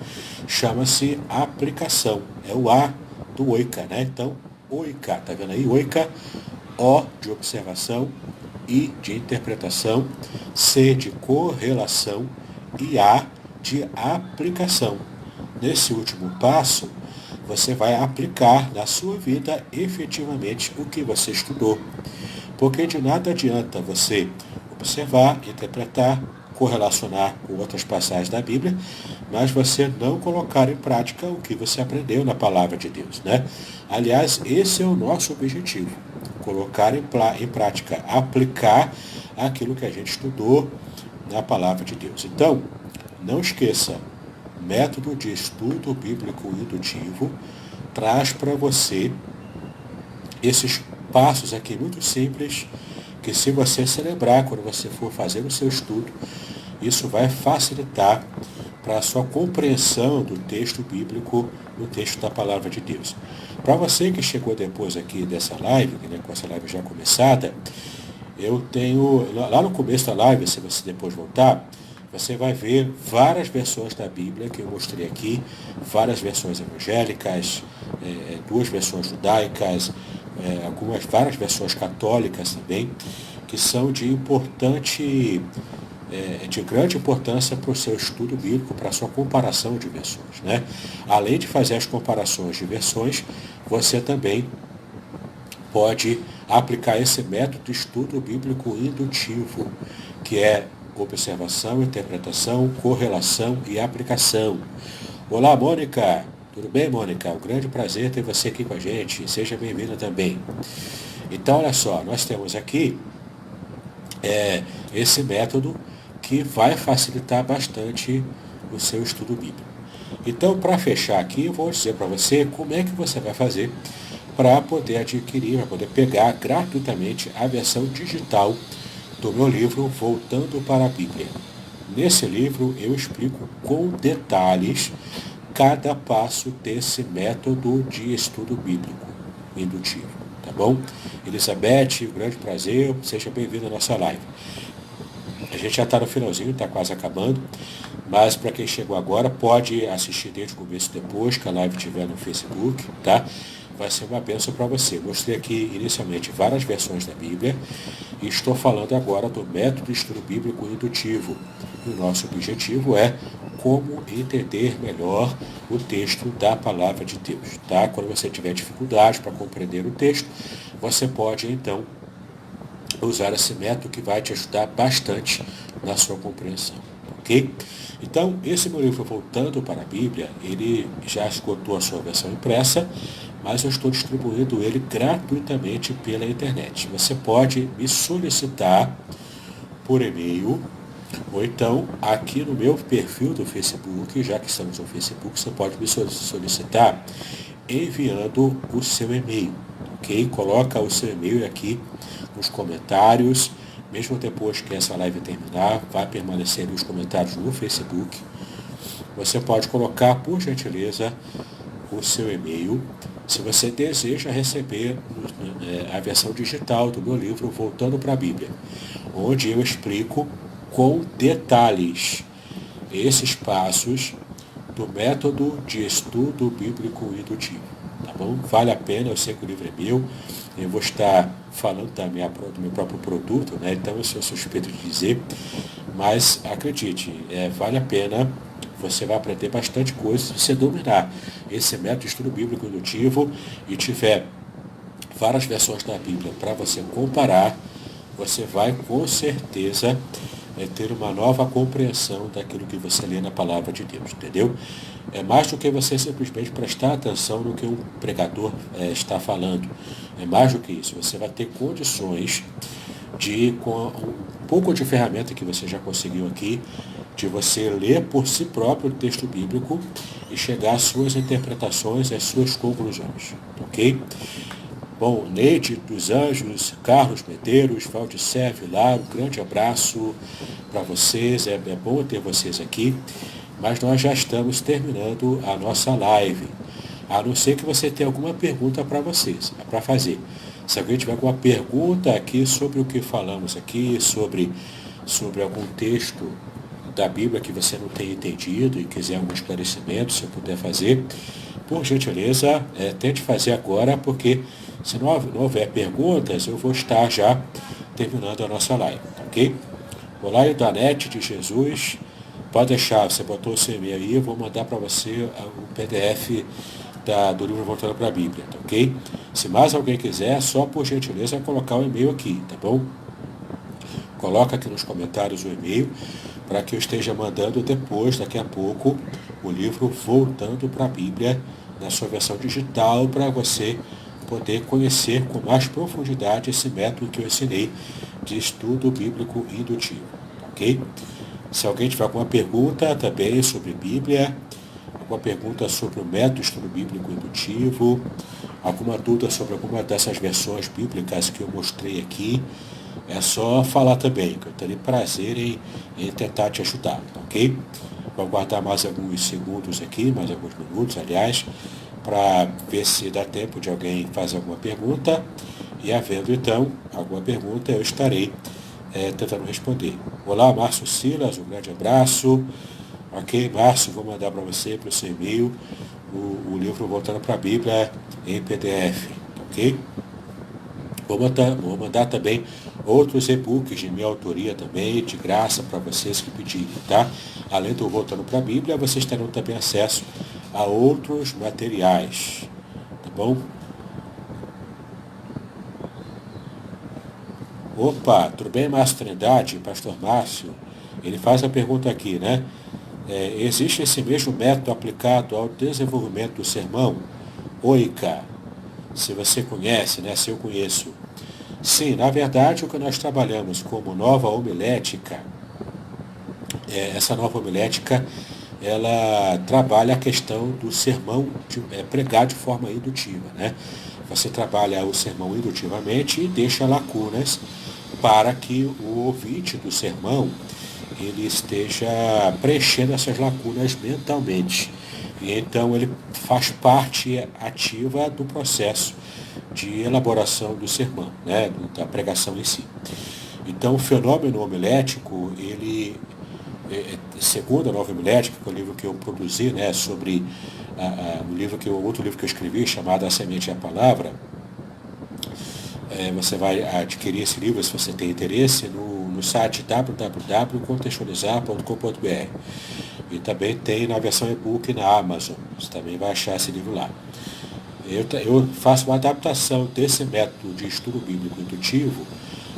chama-se aplicação. É o A do oika, né? Então, oika, tá vendo aí? Oika, O de observação, I de interpretação, C de correlação e A de aplicação. Nesse último passo, você vai aplicar na sua vida efetivamente o que você estudou. Porque de nada adianta você observar, interpretar, correlacionar com outras passagens da Bíblia, mas você não colocar em prática o que você aprendeu na palavra de Deus, né? Aliás, esse é o nosso objetivo, colocar em prática, aplicar aquilo que a gente estudou na palavra de Deus. Então, não esqueça, método de estudo bíblico indutivo traz para você esses passos aqui muito simples, que se você celebrar quando você for fazer o seu estudo, isso vai facilitar para a sua compreensão do texto bíblico, do texto da palavra de Deus. Para você que chegou depois aqui dessa live, né, com essa live já começada, eu tenho, lá no começo da live, se você depois voltar, você vai ver várias versões da Bíblia que eu mostrei aqui, várias versões evangélicas, duas versões judaicas, várias versões católicas também, que são de grande importância para o seu estudo bíblico, para a sua comparação de versões, né? Além de fazer as comparações de versões, você também pode aplicar esse método de estudo bíblico indutivo, que é observação, interpretação, correlação e aplicação. Olá, Mônica! Tudo bem, Mônica? Um grande prazer ter você aqui com a gente. Seja bem-vinda também. Então, olha só, nós temos aqui esse método que vai facilitar bastante o seu estudo bíblico. Então, para fechar aqui, eu vou dizer para você como é que você vai fazer para poder adquirir, para poder pegar gratuitamente a versão digital do meu livro Voltando para a Bíblia. Nesse livro eu explico com detalhes cada passo desse método de estudo bíblico indutivo, tá bom? Elizabeth, um grande prazer, seja bem-vindo à nossa live. A gente já está no finalzinho, está quase acabando, mas para quem chegou agora, pode assistir desde o começo e depois, que a live estiver no Facebook, tá? Vai ser uma bênção para você. Mostrei aqui inicialmente várias versões da Bíblia e estou falando agora do método de estudo bíblico indutivo. E o nosso objetivo é como entender melhor o texto da palavra de Deus, tá? Quando você tiver dificuldade para compreender o texto, você pode então usar esse método que vai te ajudar bastante na sua compreensão, ok? Então, esse meu livro Voltando para a Bíblia, ele já esgotou a sua versão impressa, mas eu estou distribuindo ele gratuitamente pela internet. Você pode me solicitar por e-mail, ou então aqui no meu perfil do Facebook, já que estamos no Facebook, você pode me solicitar enviando o seu e-mail, ok? Coloca o seu e-mail aqui nos comentários, mesmo depois que essa live terminar, vai permanecer os comentários no Facebook. Você pode colocar, por gentileza, o seu e-mail, se você deseja receber a versão digital do meu livro Voltando para a Bíblia, onde eu explico com detalhes esses passos do método de estudo bíblico indutivo, tá bom? Vale a pena, eu sei que o livro é meu, eu vou estar falando do meu próprio produto, né? Então eu sou suspeito de dizer, Mas acredite, vale a pena, você vai aprender bastante coisa se você dominar esse método de estudo bíblico indutivo e tiver várias versões da Bíblia para você comparar, você vai com certeza ter uma nova compreensão daquilo que você lê na palavra de Deus, entendeu? É mais do que você simplesmente prestar atenção no que um pregador está falando. É mais do que isso. Você vai ter condições de, com um pouco de ferramenta que você já conseguiu aqui, de você ler por si próprio o texto bíblico e chegar às suas interpretações, às suas conclusões, ok? Bom, Neide dos Anjos, Carlos Medeiros, Valdicé Vilar, um grande abraço para vocês, é bom ter vocês aqui, mas nós já estamos terminando a nossa live, a não ser que você tenha alguma pergunta para vocês, para fazer. Se alguém tiver alguma pergunta aqui sobre o que falamos aqui, sobre algum texto da Bíblia que você não tenha entendido e quiser algum esclarecimento, se eu puder fazer, por gentileza, tente fazer agora, porque se não houver perguntas, eu vou estar já terminando a nossa live, ok? Olá, Danete de Jesus, pode deixar, você botou o seu e-mail aí, eu vou mandar para você o PDF do livro Voltando para a Bíblia, tá ok? Se mais alguém quiser, só por gentileza colocar o e-mail aqui, tá bom? Coloca aqui nos comentários o e-mail para que eu esteja mandando depois, daqui a pouco, o livro Voltando para a Bíblia na sua versão digital para você poder conhecer com mais profundidade esse método que eu ensinei de estudo bíblico indutivo, ok? Se alguém tiver alguma pergunta também sobre Bíblia, alguma pergunta sobre o método de estudo bíblico indutivo, alguma dúvida sobre alguma dessas versões bíblicas que eu mostrei aqui, é só falar também, que eu terei prazer em tentar te ajudar, ok? Vou aguardar mais alguns segundos aqui, mais alguns minutos, aliás, para ver se dá tempo de alguém fazer alguma pergunta. E havendo, então, alguma pergunta, eu estarei tentando responder. Olá, Márcio Silas, um grande abraço. Ok, Márcio, vou mandar para você, para o seu e-mail, o livro Voltando para a Bíblia em PDF, ok? Vou mandar também outros e-books de minha autoria também, de graça para vocês que pedirem, tá? Além do Voltando para a Bíblia, vocês terão também acesso a outros materiais, tá bom? Opa, tudo bem, Márcio Trindade, Pastor Márcio? Ele faz a pergunta aqui, né? Existe esse mesmo método aplicado ao desenvolvimento do sermão? OICA, se você conhece, né? Se eu conheço. Sim, na verdade, o que nós trabalhamos como nova homilética, essa nova homilética, ela trabalha a questão do sermão pregar de forma indutiva, né? Você trabalha o sermão indutivamente e deixa lacunas para que o ouvinte do sermão ele esteja preenchendo essas lacunas mentalmente. E então ele faz parte ativa do processo de elaboração do sermão, né, da pregação em si. Então o fenômeno homilético, ele, segundo a Nova Homilética, que é o livro que eu produzi, né, sobre outro livro que eu escrevi, chamado A Semente e a Palavra, você vai adquirir esse livro, se você tem interesse, no site www.contextualizar.com.br. E também tem na versão e-book na Amazon. Você também vai achar esse livro lá. Eu faço uma adaptação desse método de estudo bíblico indutivo,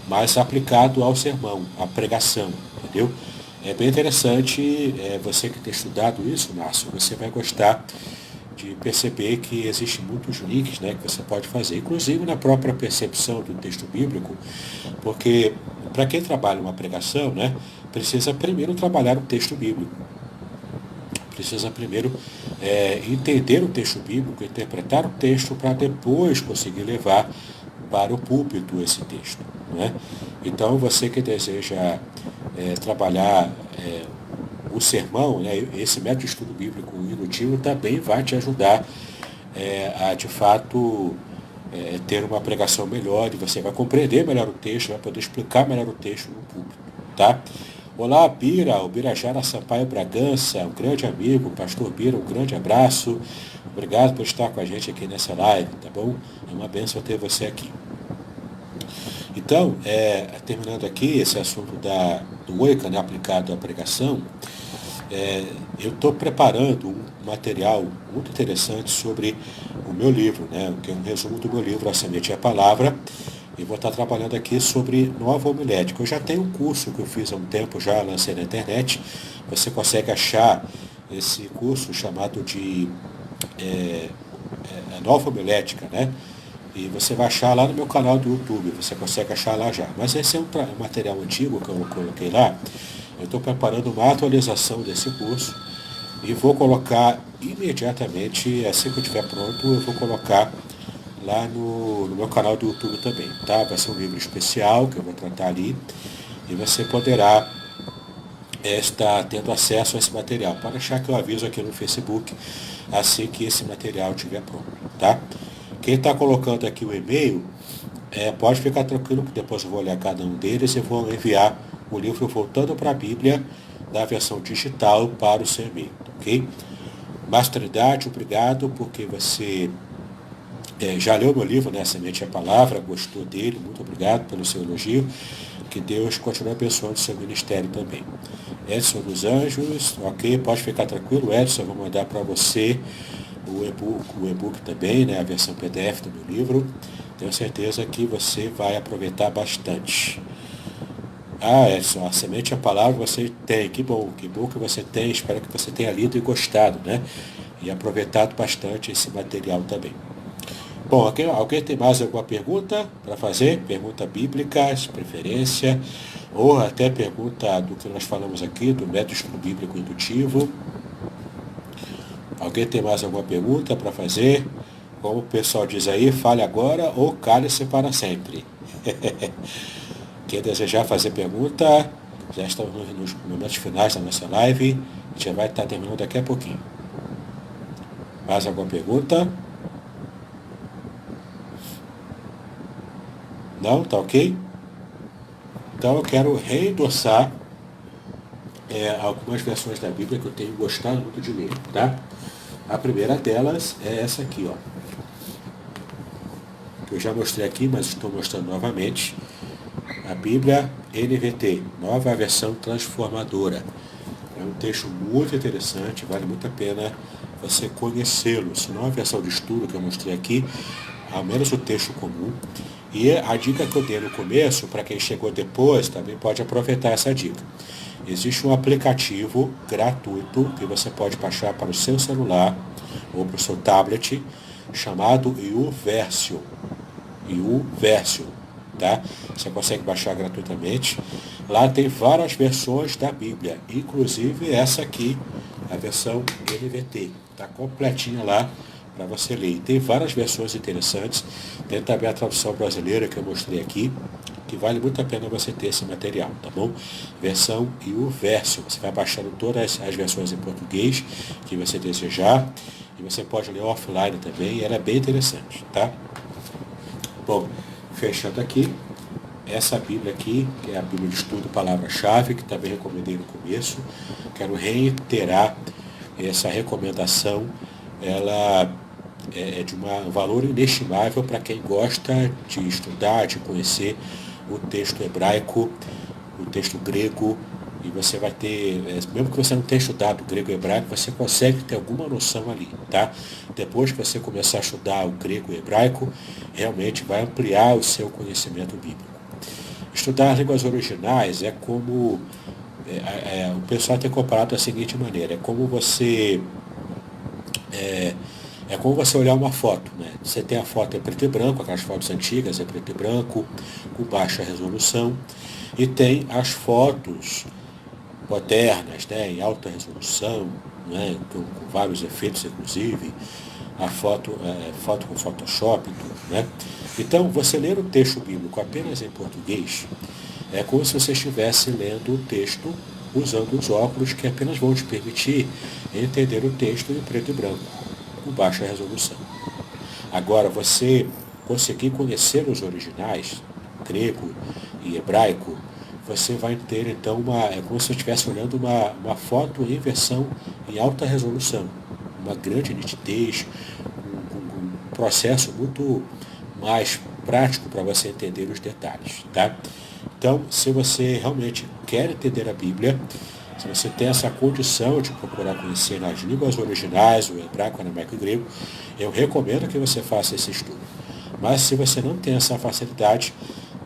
mas aplicado ao sermão, à pregação, entendeu? É bem interessante, você que tem estudado isso, Márcio, você vai gostar de perceber que existem muitos links, né, que você pode fazer, inclusive na própria percepção do texto bíblico, porque para quem trabalha uma pregação, né, precisa primeiro trabalhar o texto bíblico. Precisa primeiro entender o texto bíblico, interpretar o texto para depois conseguir levar para o púlpito esse texto, né? Então você que deseja trabalhar o sermão, né, esse método de estudo bíblico indutivo também vai te ajudar a de fato ter uma pregação melhor, e você vai compreender melhor o texto, vai poder explicar melhor o texto no púlpito, tá? Olá, Bira, o Birajara Sampaio Bragança, um grande amigo, Pastor Bira, um grande abraço. Obrigado por estar com a gente aqui nessa live, tá bom? É uma bênção ter você aqui. Então, terminando aqui esse assunto do Wicca, né, aplicado à pregação, eu estou preparando um material muito interessante sobre o meu livro, né, que é um resumo do meu livro, A Semente e a Palavra, e vou estar trabalhando aqui sobre nova homilética. Eu já tenho um curso que eu fiz há um tempo, já lancei na internet, você consegue achar esse curso chamado de nova homilética, né? E você vai achar lá no meu canal do YouTube, você consegue achar lá já. Mas esse é um material antigo que eu coloquei lá. Eu estou preparando uma atualização desse curso e vou colocar imediatamente, assim que eu estiver pronto, eu vou colocar lá no meu canal do YouTube também, tá? Vai ser um livro especial que eu vou tratar ali e você poderá estar tendo acesso a esse material. Pode deixar que eu aviso aqui no Facebook assim que esse material estiver pronto, tá? Quem está colocando aqui o e-mail, pode ficar tranquilo que depois eu vou olhar cada um deles e vou enviar o livro Voltando para a Bíblia, da versão digital para o seu e-mail, ok? Mastridade, obrigado porque você já leu meu livro, né? Semente é a Palavra, gostou dele, muito obrigado pelo seu elogio. Que Deus continue abençoando o seu ministério também. Edson dos Anjos, ok, pode ficar tranquilo, Edson, eu vou mandar para você o e-book também, né? A versão PDF do meu livro. Tenho certeza que você vai aproveitar bastante. Ah, Edson, a semente é a palavra você tem. Que bom que você tem. Espero que você tenha lido e gostado, né? E aproveitado bastante esse material também. Bom, alguém tem mais alguma pergunta para fazer? Pergunta bíblica, de preferência, ou até pergunta do que nós falamos aqui, do método estudo bíblico indutivo. Alguém tem mais alguma pergunta para fazer? Como o pessoal diz aí, fale agora ou cale-se para sempre. Quem desejar fazer pergunta, já estamos nos momentos finais da nossa live, a gente já vai estar terminando daqui a pouquinho. Mais alguma pergunta? Não? Tá ok? Então eu quero reendossar algumas versões da Bíblia que eu tenho gostado muito de ler, tá? A primeira delas é essa aqui, ó. Que eu já mostrei aqui, mas estou mostrando novamente. A Bíblia NVT, Nova Versão Transformadora. É um texto muito interessante, vale muito a pena você conhecê-lo. Se não a versão de estudo que eu mostrei aqui, ao menos o texto comum. E a dica que eu dei no começo, para quem chegou depois, também pode aproveitar essa dica. Existe um aplicativo gratuito que você pode baixar para o seu celular ou para o seu tablet, chamado YouVersion. YouVersion, tá? Você consegue baixar gratuitamente. Lá tem várias versões da Bíblia, inclusive essa aqui, a versão NVT. Está completinha lá para você ler. E tem várias versões interessantes. Tem também a tradução brasileira que eu mostrei aqui, que vale muito a pena você ter esse material, tá bom? Versão e o verso. Você vai baixando todas as versões em português que você desejar. E você pode ler offline também. E ela é bem interessante, tá? Bom, fechando aqui, essa Bíblia aqui, que é a Bíblia de Estudo Palavra-Chave, que também recomendei no começo. Quero reiterar essa recomendação. Ela é de um valor inestimável para quem gosta de estudar, de conhecer o texto hebraico, o texto grego, e você vai ter, mesmo que você não tenha estudado grego e hebraico, você consegue ter alguma noção ali, tá? Depois que você começar a estudar o grego e hebraico, realmente vai ampliar o seu conhecimento bíblico. Estudar as línguas originais é como, o pessoal tem comparado da seguinte maneira, é como você olhar uma foto, né? Você tem a foto em preto e branco, aquelas fotos antigas em preto e branco, com baixa resolução, e tem as fotos modernas, né, em alta resolução, né, com vários efeitos, inclusive, a foto com Photoshop, tudo, né? Então, você ler o texto bíblico apenas em português é como se você estivesse lendo o texto usando os óculos que apenas vão te permitir entender o texto em preto e branco, com baixa resolução. Agora, você conseguir conhecer os originais, grego e hebraico, você vai ter então é como se você estivesse olhando uma foto em versão em alta resolução, uma grande nitidez, um processo muito mais prático para você entender os detalhes, tá? Então, se você realmente quer entender a Bíblia, se você tem essa condição de procurar conhecer as línguas originais, o hebraico, o aramaico e o grego, eu recomendo que você faça esse estudo. Mas se você não tem essa facilidade,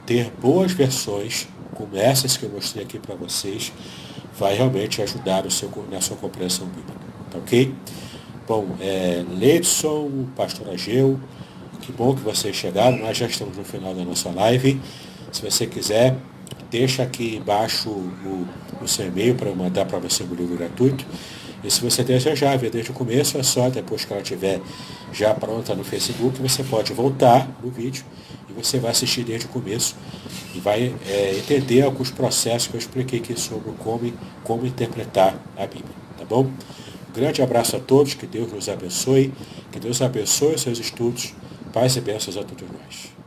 ter boas versões, como essas que eu mostrei aqui para vocês, vai realmente ajudar na sua compreensão bíblica. Tá ok? Bom, Leidson, Pastor Ageu, que bom que vocês chegaram. Nós já estamos no final da nossa live. Se você quiser, deixa aqui embaixo o seu e-mail para eu mandar para você um livro gratuito. E se você desejar ver desde o começo, é só depois que ela estiver já pronta no Facebook, você pode voltar no vídeo e você vai assistir desde o começo e vai entender alguns processos que eu expliquei aqui sobre como interpretar a Bíblia. Tá bom? Um grande abraço a todos, que Deus nos abençoe, que Deus abençoe os seus estudos, paz e bênçãos a todos nós.